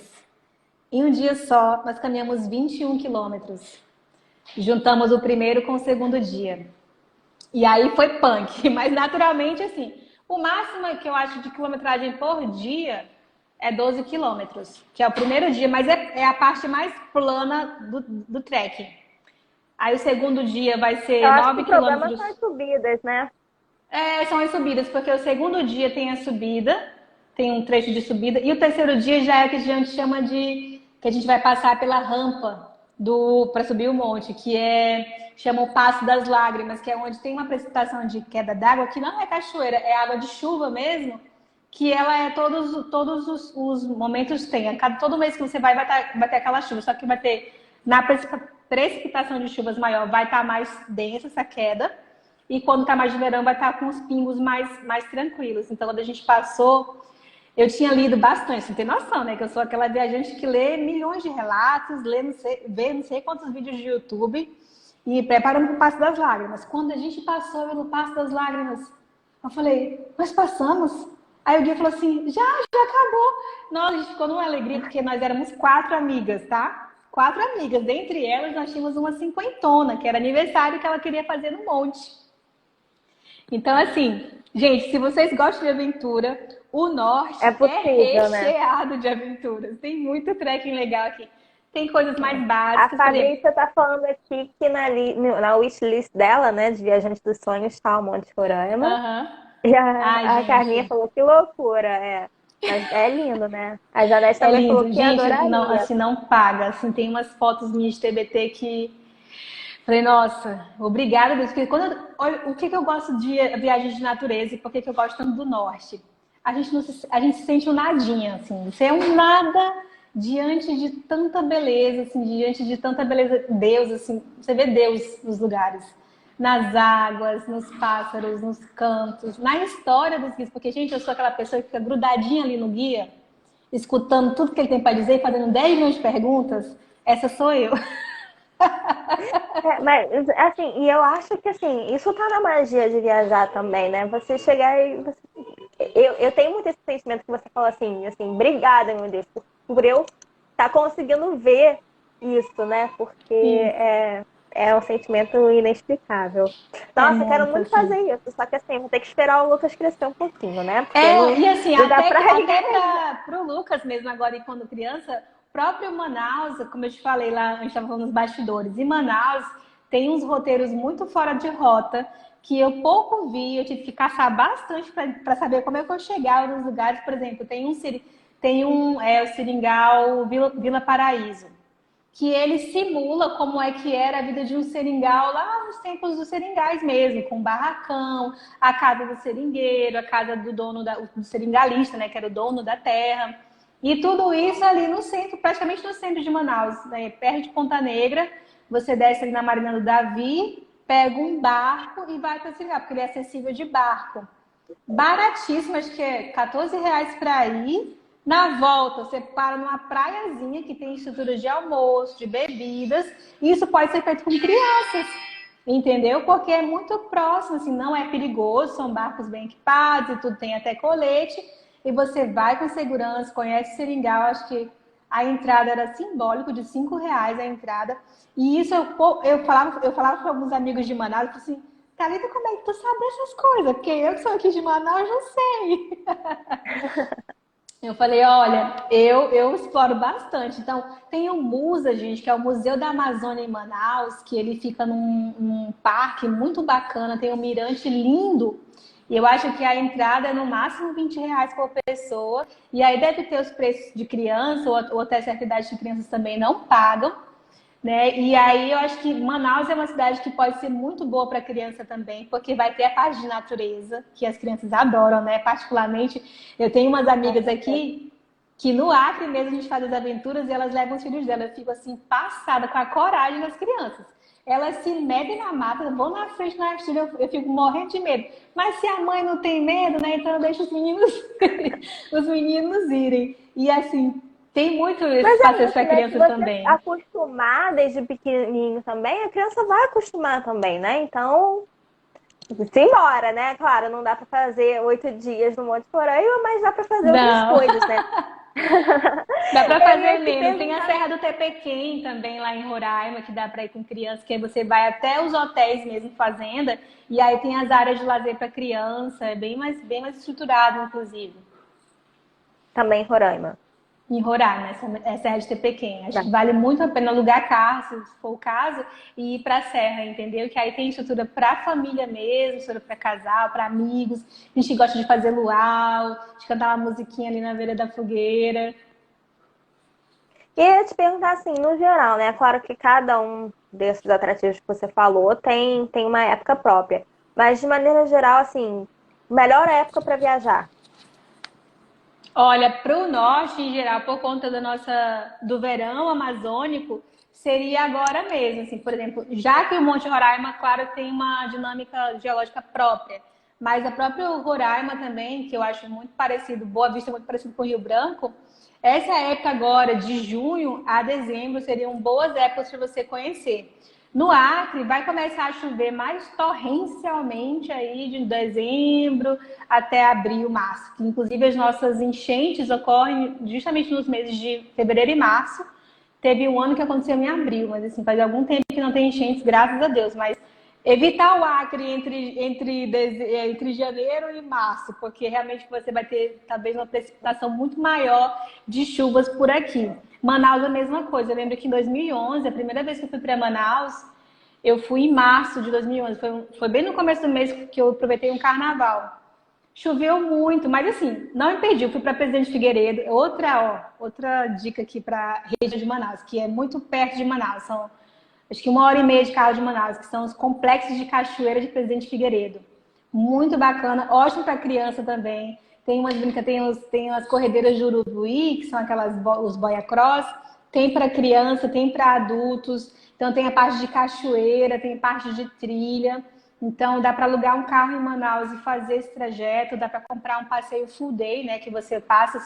Em um dia só, nós caminhamos 21 quilômetros. Juntamos o primeiro com o segundo dia. E aí foi punk, mas naturalmente assim, o máximo que eu acho de quilometragem por dia é 12 quilômetros, que é o primeiro dia, mas é a parte mais plana do trekking. Aí o segundo dia vai ser 9 quilômetros. O problema são as subidas, né? São as subidas, porque o segundo dia tem a subida, tem um trecho de subida, e o terceiro dia já é o que a gente chama de... que a gente vai passar pela rampa para subir o monte, que chama o Passo das Lágrimas, que é onde tem uma precipitação de queda d'água, que não é cachoeira, é água de chuva mesmo, que ela é todos os momentos tem. Todo mês que você vai ter aquela chuva, só que vai ter, na precipitação de chuvas maior, vai estar mais densa essa queda, e quando está mais de verão, vai estar com os pingos mais tranquilos. Então, quando a gente passou, eu tinha lido bastante, você tem noção, né? Que eu sou aquela viajante que lê milhões de relatos, vê não sei quantos vídeos de YouTube, e preparando para o Passo das Lágrimas. Quando a gente passou pelo Passo das Lágrimas, eu falei, nós passamos? Aí o guia falou assim, já acabou. Não, a gente ficou numa alegria, porque nós éramos 4 amigas, tá? 4 amigas. Dentre elas, nós tínhamos uma cinquentona, que era aniversário que ela queria fazer no monte. Então, assim, gente, se vocês gostam de aventura, o norte é recheado, né, de aventuras. Tem muito trekking legal aqui. Tem coisas mais básicas. A Fabrícia tá falando aqui que na wishlist dela, né, de Viajante dos Sonhos, está o Monte Roraima. E a Carminha falou, que loucura, Mas é lindo, né? A Janete também falou que adoraria. Não, assim, não paga. Assim, tem umas fotos minhas de TBT que... Falei, nossa, obrigada, Deus. Porque o que eu gosto de viagem de natureza e por que eu gosto tanto do norte? A gente se sente um nadinha, assim. Você é um nada diante de tanta beleza, assim, diante de tanta beleza. Deus, assim, você vê Deus nos lugares. Nas águas, nos pássaros, nos cantos, na história dos guias. Porque, gente, eu sou aquela pessoa que fica grudadinha ali no guia, escutando tudo que ele tem para dizer e fazendo 10 milhões de perguntas. Essa sou eu. Mas, assim, e eu acho que, assim, isso tá na magia de viajar também, né? Você chegar e... Eu tenho muito esse sentimento que você falou assim, obrigada, meu Deus, por eu estar conseguindo ver isso, né? Porque é um sentimento inexplicável. Nossa, eu quero muito fazer isso, só que assim, vou ter que esperar o Lucas crescer um pouquinho, né? Porque e assim, até pro Lucas mesmo, agora e quando criança, próprio Manaus, como eu te falei lá, a gente estava falando nos bastidores, em Manaus tem uns roteiros muito fora de rota, que eu pouco vi, eu tive que caçar bastante para saber como é que eu chegava nos lugares. Por exemplo, tem o Seringal Vila Paraíso, que ele simula como é que era a vida de um seringal lá nos tempos dos seringais mesmo, com barracão, a casa do seringueiro, a casa do dono do seringalista, né, que era o dono da terra. E tudo isso ali no centro, praticamente no centro de Manaus, né, perto de Ponta Negra. Você desce ali na Marina do Davi, pega um barco e vai para Seringal, porque ele é acessível de barco. Baratíssimo, acho que é R$ 14 para ir. Na volta, você para numa praiazinha que tem estrutura de almoço, de bebidas. E isso pode ser feito com crianças, entendeu? Porque é muito próximo, assim, não é perigoso, são barcos bem equipados e tudo, tem até colete. E você vai com segurança, conhece Seringal, acho que a entrada era simbólico, de R$ 5 a entrada. E isso eu falava para alguns amigos de Manaus, eu falei assim, Thalita, como é que tu sabe dessas coisas? Porque eu que sou aqui de Manaus, não sei. Eu falei, olha, eu exploro bastante. Então, tem o MUSA, gente, que é o Museu da Amazônia em Manaus, que ele fica num parque muito bacana, tem um mirante lindo. E eu acho que a entrada é no máximo R$ 20 por pessoa. E aí deve ter os preços de criança, ou até certa idade de crianças também não pagam, né? E aí eu acho que Manaus é uma cidade que pode ser muito boa para criança também, porque vai ter a parte de natureza, que as crianças adoram, né? Particularmente, eu tenho umas amigas aqui que no Acre mesmo a gente faz as aventuras e elas levam os filhos dela. Eu fico assim, passada com a coragem das crianças. Elas se metem na mata, vão na frente na artilha, eu fico morrendo de medo. Mas se a mãe não tem medo, né? Então eu deixo os meninos, os meninos irem. E assim, tem muito esse passeio para criança também. Se você acostumar desde pequenininho também, a criança vai acostumar também, né? Então, simbora, né? Claro, não dá para fazer 8 dias no Monte Roraima, mas dá para fazer outras coisas, né? Dá para fazer mesmo. Tem a Serra do Tepequém também lá em Roraima, que dá para ir com criança, que aí você vai até os hotéis mesmo, fazenda, e aí tem as áreas de lazer para criança, é bem mais estruturado, inclusive. Também em Roraima. Em Roraima, essa Serra de Tepequém. Acho que vale muito a pena alugar carro, se for o caso, e ir para a Serra, entendeu? Que aí tem estrutura para família mesmo, estrutura para casal, para amigos. A gente gosta de fazer luau, de cantar uma musiquinha ali na beira da fogueira. E eu ia te perguntar assim, no geral, né? Claro que cada um desses atrativos que você falou tem uma época própria. Mas de maneira geral, assim, melhor época para viajar? Olha, para o norte, em geral, por conta do verão amazônico, seria agora mesmo. Assim, por exemplo, já que o Monte Roraima, claro, tem uma dinâmica geológica própria, mas a própria Roraima também, que eu acho muito parecido, Boa Vista muito parecido com o Rio Branco, essa época agora, de junho a dezembro, seriam boas épocas para você conhecer. No Acre, vai começar a chover mais torrencialmente aí de dezembro até abril, março. Inclusive, as nossas enchentes ocorrem justamente nos meses de fevereiro e março. Teve um ano que aconteceu em abril, mas assim, faz algum tempo que não tem enchentes, graças a Deus. Mas evitar o Acre entre janeiro e março, porque realmente você vai ter talvez uma precipitação muito maior de chuvas por aqui. Manaus é a mesma coisa. Eu lembro que em 2011, a primeira vez que eu fui para Manaus, eu fui em março de 2011. Foi bem no começo do mês que eu aproveitei um carnaval. Choveu muito, mas assim, não impediu. Eu fui para Presidente Figueiredo. Outra dica aqui para a região de Manaus, que é muito perto de Manaus. São acho que 1h30 de carro de Manaus, que são os complexos de cachoeira de Presidente Figueiredo. Muito bacana, ótimo para criança também. Tem umas brincadeiras, tem as corredeiras de Urubuí, que são os boia cross. Tem para criança, tem para adultos. Então tem a parte de cachoeira, tem parte de trilha. Então dá para alugar um carro em Manaus e fazer esse trajeto. Dá para comprar um passeio full day, né? Que você passa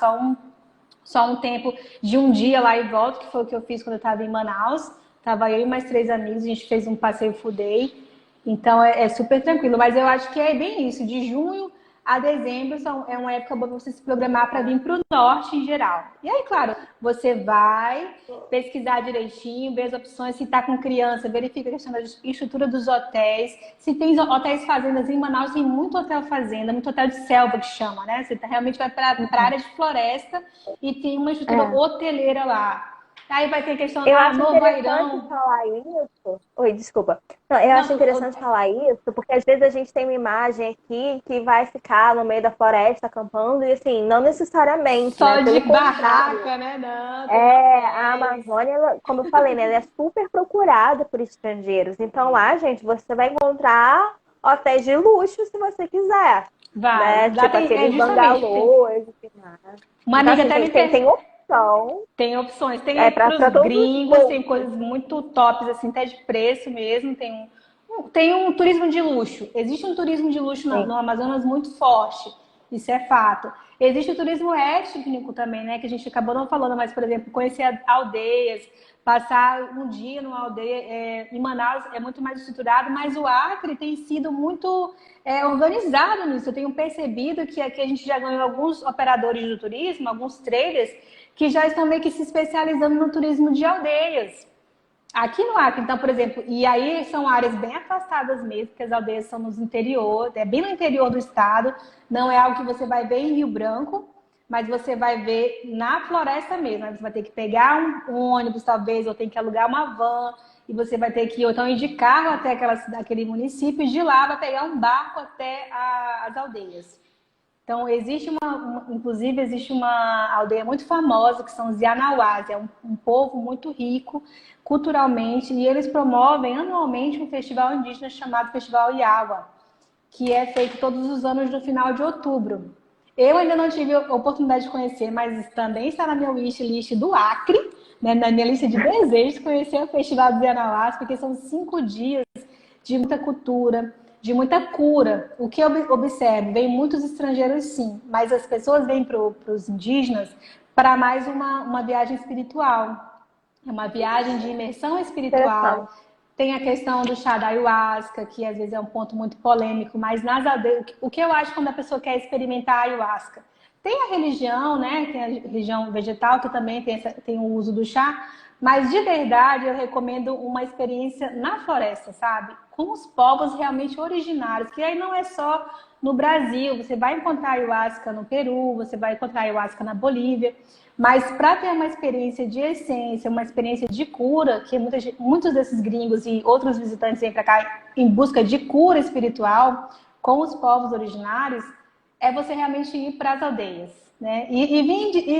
só um tempo de um dia lá e volta, que foi o que eu fiz quando eu estava em Manaus. Tava eu e mais 3 amigos, a gente fez um passeio full day. Então é super tranquilo. Mas eu acho que é bem isso. De junho a dezembro é uma época boa para você se programar para vir para o norte em geral. E aí, claro, você vai pesquisar direitinho, ver as opções. Se está com criança, verifica a questão da estrutura dos hotéis. Se tem hotéis fazendas em Manaus, tem muito hotel fazenda, muito hotel de selva que chama, né? Você realmente vai para a área de floresta e tem uma estrutura hoteleira lá. Aí vai ter questão, Eu acho Novo interessante Airão. falar isso. Oi, desculpa. Não, eu acho interessante Não, falar isso, porque às vezes a gente tem uma imagem aqui que vai ficar no meio da floresta acampando, e assim, não necessariamente, né? só de Pelo contrário. barraca, né? Não, tem A hotéis. Amazônia, como eu falei, né, ela é super procurada por estrangeiros. Então lá, gente, você vai encontrar hotéis de luxo se você quiser, Vai. né? Lá Tipo tem, aqueles justamente, bangalôs e tudo mais. uma Então, amiga assim, até me tem perguntou. opção Tem opções, tem para os para todos os gringos, tem bolsos. coisas muito tops, assim, até de preço mesmo. Tem um turismo de luxo. Existe um turismo de luxo no Sim. Amazonas muito forte, isso é fato. Existe o turismo étnico também, né? Que a gente acabou não falando, mas, por exemplo, conhecer aldeias, passar um dia numa aldeia. Em Manaus é muito mais estruturado, mas o Acre tem sido muito organizado nisso. Eu tenho percebido que aqui a gente já ganhou alguns operadores do turismo, alguns traders, que já estão meio que se especializando no turismo de aldeias. Aqui no Acre, então, por exemplo, e aí são áreas bem afastadas mesmo, porque as aldeias são no interior, é bem no interior do estado, não é algo que você vai ver em Rio Branco, mas você vai ver na floresta mesmo. Né? Você vai ter que pegar um ônibus, talvez, ou tem que alugar uma van, e você vai ter que, ou então, ir de carro até aquele município, e de lá vai pegar um barco até as aldeias. Então, inclusive, existe uma aldeia muito famosa, que são os Yanauás, é um povo muito rico culturalmente, e eles promovem anualmente um festival indígena chamado Festival Iawa, que é feito todos os anos no final de outubro. Eu ainda não tive a oportunidade de conhecer, mas também está na minha wishlist do Acre, né, na minha lista de desejos, conhecer o Festival dos Yanauás, porque são 5 dias de muita cultura, de muita cura. O que eu observo, vem muitos estrangeiros sim, mas as pessoas vêm para os indígenas para mais uma viagem espiritual. É uma viagem de imersão espiritual. Interessante. Tem a questão do chá da ayahuasca, que às vezes é um ponto muito polêmico, mas nas aldeias, o que eu acho quando a pessoa quer experimentar a ayahuasca? Tem a religião, né? Tem a religião vegetal, que também tem o uso do chá, mas de verdade eu recomendo uma experiência na floresta, sabe? Com os povos realmente originários, que aí não é só no Brasil, você vai encontrar ayahuasca no Peru, você vai encontrar ayahuasca na Bolívia, mas para ter uma experiência de essência, uma experiência de cura, que muitos desses gringos e outros visitantes vêm para cá em busca de cura espiritual com os povos originários, é você realmente ir para as aldeias, né? E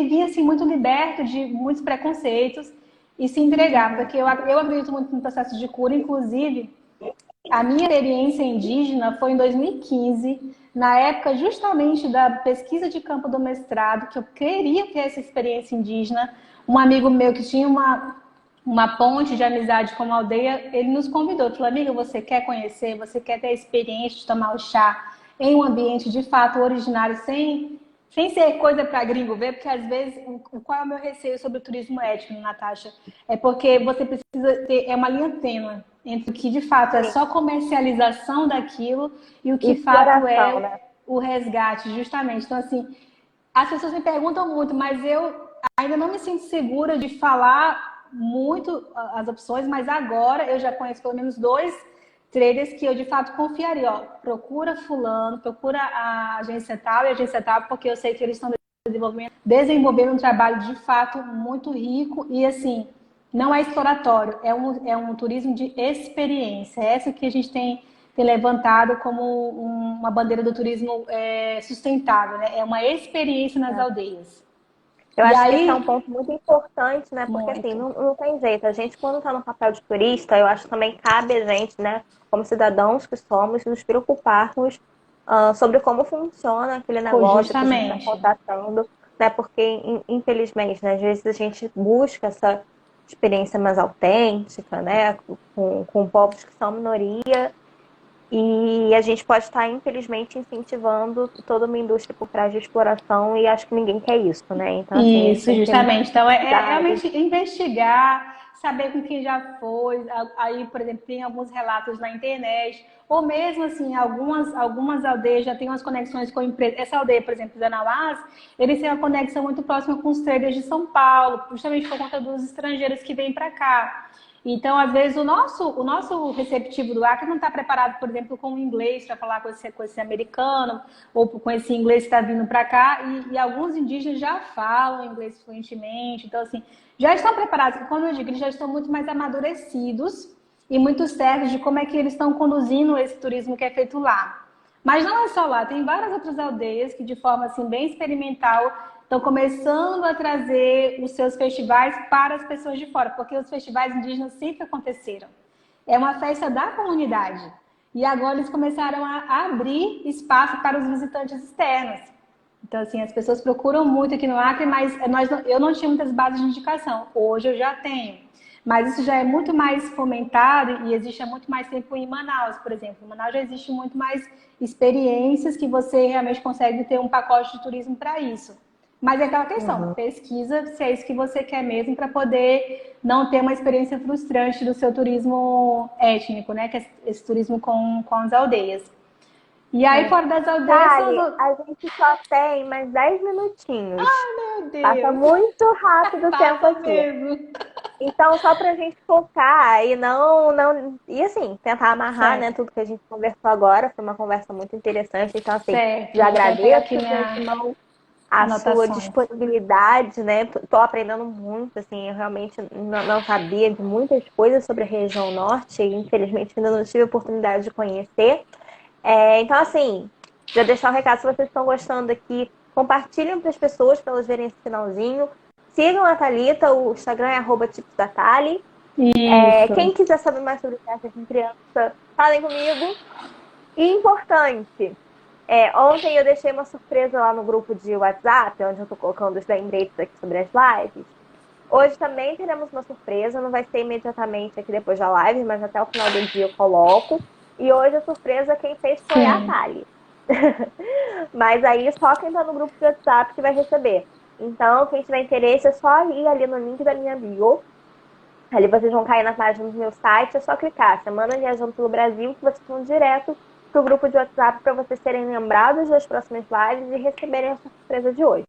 vir assim muito liberto de muitos preconceitos e se entregar, porque eu acredito muito no processo de cura, inclusive a minha experiência indígena foi em 2015, na época justamente da pesquisa de campo do mestrado, que eu queria ter essa experiência indígena. Um amigo meu que tinha uma ponte de amizade com uma aldeia, ele nos convidou, falou, amiga, você quer conhecer, você quer ter a experiência de tomar o chá em um ambiente de fato originário, sem ser coisa para gringo ver, porque às vezes, qual é o meu receio sobre o turismo étnico, Natasha? É porque você precisa ter, é uma linha tênue entre o que de fato é Sim. só comercialização daquilo e o que de fato Exploração, é né? o resgate, justamente. Então, assim, as pessoas me perguntam muito, mas eu ainda não me sinto segura de falar muito as opções, mas agora eu já conheço pelo menos 2 traders que eu de fato confiaria. Ó, procura fulano, procura a agência tal e a agência tal, porque eu sei que eles estão desenvolvendo um trabalho de fato muito rico e assim, não é exploratório, é um turismo de experiência. É essa que a gente tem levantado como uma bandeira do turismo sustentável, né? É uma experiência nas aldeias. Eu E acho que esse é um aí, ponto muito importante, né? Porque assim, muito. não tem jeito. A gente, quando está no papel de turista, eu acho que também cabe a gente, né, como cidadãos que somos, nos preocuparmos sobre como funciona aquele negócio que a gente está Justamente. contratando, né? Porque, infelizmente, né, às vezes a gente busca essa experiência mais autêntica, né, com povos que são minoria. E a gente pode estar, infelizmente, incentivando toda uma indústria por trás de exploração e acho que ninguém quer isso, né? Então, assim, a gente Isso, tem que ter muito justamente. Então, é cuidado. realmente investigar, saber com quem já foi. Aí, por exemplo, tem alguns relatos na internet, ou mesmo assim, algumas aldeias já têm umas conexões com empresas. Essa aldeia, por exemplo, da Nauás, eles têm uma conexão muito próxima com os traders de São Paulo, justamente por conta dos estrangeiros que vêm para cá. Então, às vezes, o nosso receptivo do Acre não está preparado, por exemplo, com o inglês para falar com esse americano, ou com esse inglês que está vindo para cá, e alguns indígenas já falam inglês fluentemente. Então, assim, já estão preparados. Quando eu digo, eles já estão muito mais amadurecidos e muito certos de como é que eles estão conduzindo esse turismo que é feito lá. Mas não é só lá, tem várias outras aldeias que, de forma assim, bem experimental, estão começando a trazer os seus festivais para as pessoas de fora, porque os festivais indígenas sempre aconteceram. É uma festa da comunidade. E agora eles começaram a abrir espaço para os visitantes externos. Então, assim, as pessoas procuram muito aqui no Acre, mas eu não tinha muitas bases de indicação. Hoje eu já tenho. Mas isso já é muito mais fomentado e existe há muito mais tempo em Manaus, por exemplo. Em Manaus já existe muito mais experiências que você realmente consegue ter um pacote de turismo para isso. Mas é aquela questão, pesquisa se é isso que você quer mesmo para poder não ter uma experiência frustrante do seu turismo étnico, né? Que é esse turismo com as aldeias. E aí, fora das aldeias, Kali, a gente só tem mais 10 minutinhos. Meu Deus! Passa muito rápido o tempo aqui. Mesmo. Então, só pra gente focar e não... E assim, tentar amarrar, né, tudo que a gente conversou agora. Foi uma conversa muito interessante. Então, assim, já agradeço a sua disponibilidade, né? Tô aprendendo muito, assim, eu realmente não sabia de muitas coisas sobre a região norte e, infelizmente, ainda não tive a oportunidade de conhecer. Então, assim, já deixar o recado, se vocês estão gostando aqui, compartilhem para as pessoas, para elas verem esse finalzinho. Sigam a Thalita, o Instagram é @tipsdatali. Quem quiser saber mais sobre festa com criança, falem comigo. E importante, ontem eu deixei uma surpresa lá no grupo de WhatsApp, onde eu estou colocando os lembretes aqui sobre as lives. Hoje também teremos uma surpresa, não vai ser imediatamente aqui depois da live, mas até o final do dia eu coloco. E hoje a surpresa quem fez foi a Thali. Mas aí só quem tá no grupo de WhatsApp que vai receber. Então, quem tiver interesse é só ir ali no link da minha bio. Ali vocês vão cair na página do meu site, é só clicar Semana Viajando pelo Brasil, que vocês vão direto pro grupo de WhatsApp para vocês serem lembrados das próximas lives e receberem essa surpresa de hoje.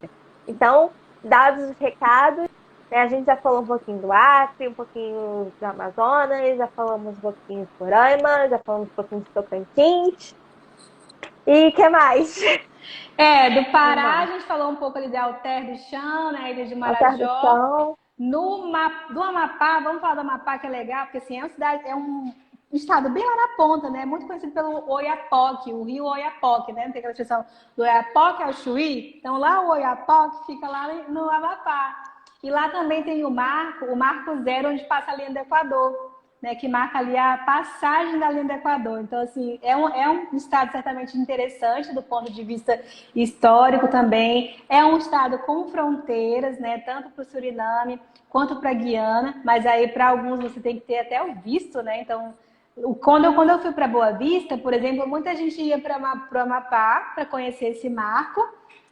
Então, dados os recados, a gente já falou um pouquinho do Acre, um pouquinho do Amazonas, já falamos um pouquinho de Roraima, já falamos um pouquinho de Tocantins. E o que mais? Do Pará, a gente falou um pouco ali de Alter do Chão, né? Ilha de Marajó. Do Amapá, vamos falar do Amapá, que é legal, porque assim, é um estado bem lá na ponta, né? Muito conhecido pelo Oiapoque, o rio Oiapoque, né? Não tem aquela expressão do Oiapoque ao Chuí? Então lá o Oiapoque fica lá no Amapá. E lá também tem o Marco Zero, onde passa a linha do Equador, né, que marca ali a passagem da linha do Equador. Então, assim, é um estado certamente interessante do ponto de vista histórico também. É um estado com fronteiras, né, tanto para o Suriname quanto para a Guiana, mas aí para alguns você tem que ter até o visto, né? Então, quando eu fui para Boa Vista, por exemplo, muita gente ia para o Amapá para conhecer esse marco,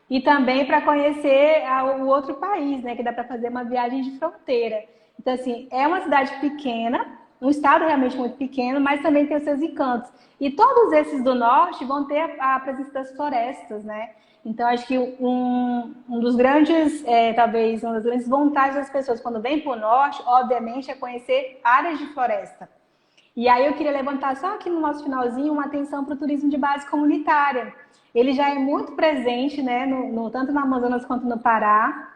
e também para conhecer o outro país, né? Que dá para fazer uma viagem de fronteira. Então, assim, é uma cidade pequena, um estado realmente muito pequeno, mas também tem os seus encantos. E todos esses do norte vão ter a presença das florestas, né? Então, acho que um dos grandes, talvez, uma das grandes vontades das pessoas quando vêm para o norte, obviamente, é conhecer áreas de floresta. E aí eu queria levantar só aqui no nosso finalzinho uma atenção para o turismo de base comunitária. Ele já é muito presente, né, tanto no Amazonas quanto no Pará.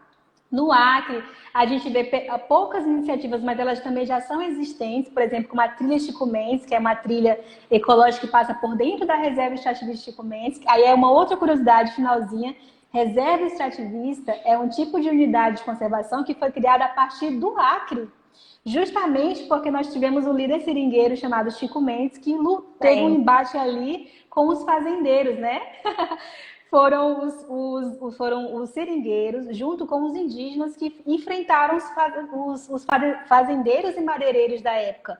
No Acre, a gente vê poucas iniciativas, mas elas também já são existentes, por exemplo, como a Trilha Chico Mendes, que é uma trilha ecológica que passa por dentro da Reserva Extrativista Chico Mendes. Aí é uma outra curiosidade finalzinha. Reserva Extrativista é um tipo de unidade de conservação que foi criada a partir do Acre, justamente porque nós tivemos um líder seringueiro chamado Chico Mendes, que teve um embate ali com os fazendeiros, né? Foram os seringueiros, junto com os indígenas, que enfrentaram os fazendeiros e madeireiros da época.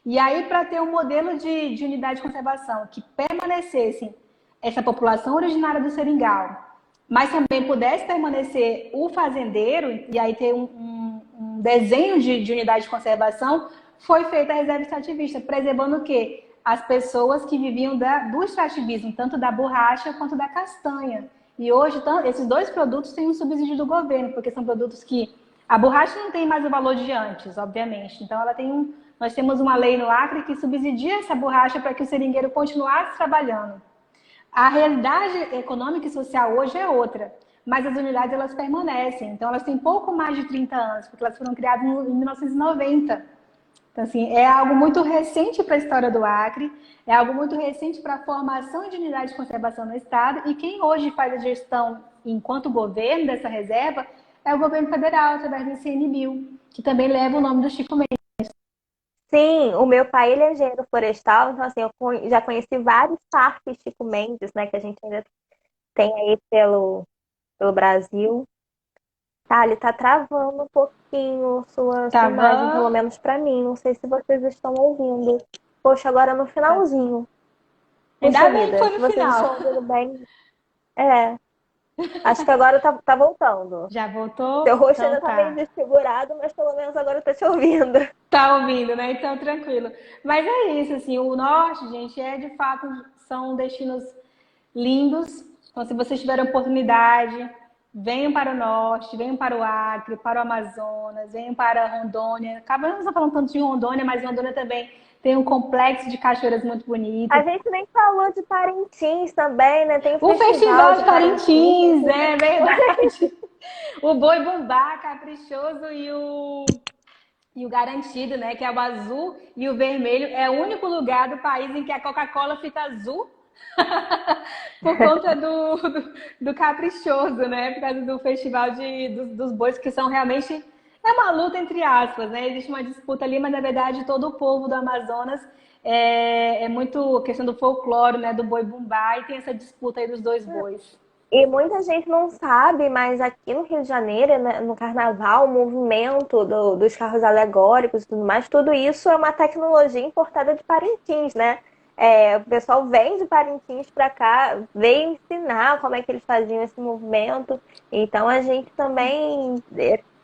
E aí, para ter um modelo de unidade de conservação que permanecesse essa população originária do seringal, mas também pudesse permanecer o fazendeiro, e aí ter um desenho de unidade de conservação, foi feita a reserva extrativista, preservando o quê? As pessoas que viviam do extrativismo, tanto da borracha quanto da castanha. E hoje, esses dois produtos têm um subsídio do governo, porque são produtos que... A borracha não tem mais o valor de antes, obviamente. Então, ela tem nós temos uma lei no Acre que subsidia essa borracha para que o seringueiro continuasse trabalhando. A realidade econômica e social hoje é outra, mas as unidades elas permanecem. Então, elas têm pouco mais de 30 anos, porque elas foram criadas em 1990. Então, assim, é algo muito recente para a história do Acre, é algo muito recente para a formação de unidade de conservação no Estado, e quem hoje faz a gestão, enquanto governo dessa reserva, é o governo federal, através do ICMBio, que também leva o nome do Chico Mendes. Sim, o meu pai, ele é engenheiro florestal, então assim, já conheci vários parques Chico Mendes, né, que a gente ainda tem aí pelo Brasil. Tá, ele tá travando um pouquinho sua Tá imagem, pelo bom? menos pra mim. Não sei se vocês estão ouvindo. Poxa, agora no finalzinho. Puxa Ainda bem que vida, foi se no vocês final. estão ouvindo bem. É, acho que agora tá voltando. Já Seu voltou? rosto Então ainda tá meio tá. desfigurado, mas pelo menos agora eu tô te ouvindo. Tá ouvindo, né? Então, tranquilo. Mas é isso, assim, o norte, gente, de fato, são destinos lindos. Então, se vocês tiverem oportunidade, venham para o norte, venham para o Acre, para o Amazonas, venham para Rondônia. Acabamos não falando tanto de Rondônia, mas Rondônia também tem um complexo de cachoeiras muito bonito. A gente nem falou de Parintins também, né? Tem o O Festival Festival de de Parintins. Parintins, é verdade. O Boi Bumbá, Caprichoso e o garantido, né? Que é o azul e o vermelho. É o único lugar do país em que a Coca-Cola fica azul por conta do caprichoso, né? Por causa do festival dos bois, que são realmente. É uma luta entre aspas, né? Existe uma disputa ali, mas na verdade todo o povo do Amazonas é muito questão do folclore, né? Do boi bumbá, e tem essa disputa aí dos dois bois. E muita gente não sabe, mas aqui no Rio de Janeiro, né, no Carnaval, o movimento dos carros alegóricos e tudo mais, tudo isso é uma tecnologia importada de Parintins, né? O pessoal vem de Parintins para cá, veio ensinar como é que eles faziam esse movimento. Então a gente também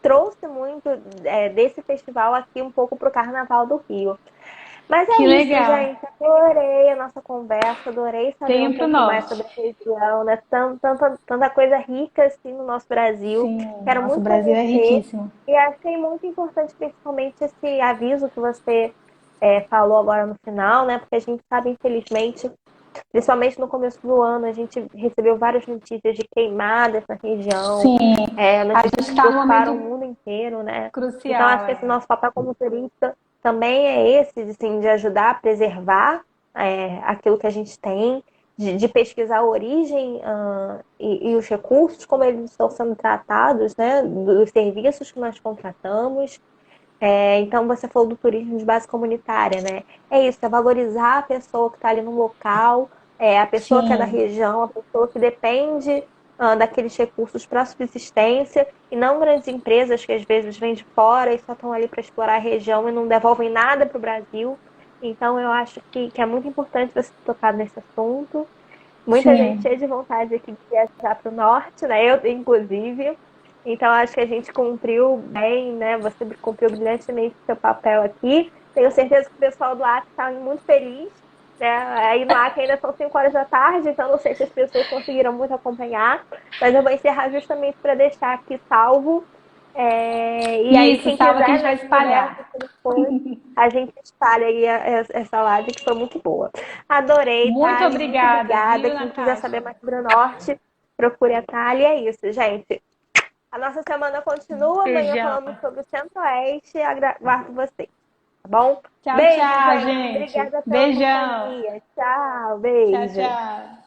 trouxe muito desse festival aqui um pouco para o Carnaval do Rio. Mas é Que isso, legal. gente. Adorei a nossa conversa, adorei saber um Venham para o pouco mais norte. sobre a região, né? Tanta coisa rica assim no nosso Brasil. Sim, Quero nosso muito Brasil é conhecer. riquíssimo. E achei muito importante, principalmente, esse aviso que você falou agora no final, né? Porque a gente sabe, infelizmente, principalmente no começo do ano, a gente recebeu várias notícias de queimadas na região, Sim, a notícias gente que está num preocuparam o momento mundo inteiro, né? Então, crucial, acho que esse é. nosso papel como turista também é esse, assim, de ajudar a preservar aquilo que a gente tem, de pesquisar a origem e os recursos, como eles estão sendo tratados, né? Dos serviços que nós contratamos. Então, você falou do turismo de base comunitária, né? É isso, é valorizar a pessoa que está ali no local, a pessoa que é da Sim, região, a pessoa que depende daqueles recursos para subsistência, e não grandes empresas que às vezes vêm de fora e só estão ali para explorar a região e não devolvem nada para o Brasil. Então, eu acho que é muito importante você tocar nesse assunto. Muita gente sim. cheia de vontade aqui de viajar para o norte, né? Eu, inclusive. Então, acho que a gente cumpriu bem, né? Você cumpriu brilhantemente o seu papel aqui. Tenho certeza que o pessoal do Acre está muito feliz, né? Aí no Acre ainda são 5 horas da tarde, então não sei se as pessoas conseguiram muito acompanhar. Mas eu vou encerrar justamente para deixar aqui salvo. E aí, Isso, quem salva que a quiser, gente vai né, se puder, espalhar. depois, a gente espalha aí essa live que foi muito boa. Adorei, Muito Thali, muito obrigada, obrigada. viu, Quem quiser saber Natasha? mais sobre o Norte, procure a Thali. É isso, gente. A nossa semana continua, amanhã Beijão. falando sobre o Centro-Oeste. Aguardo vocês, tá bom? Tchau, Beijo, tchau, gente. gente. Obrigada pela Beijão. companhia. Tchau, Tchau, beijo. tchau.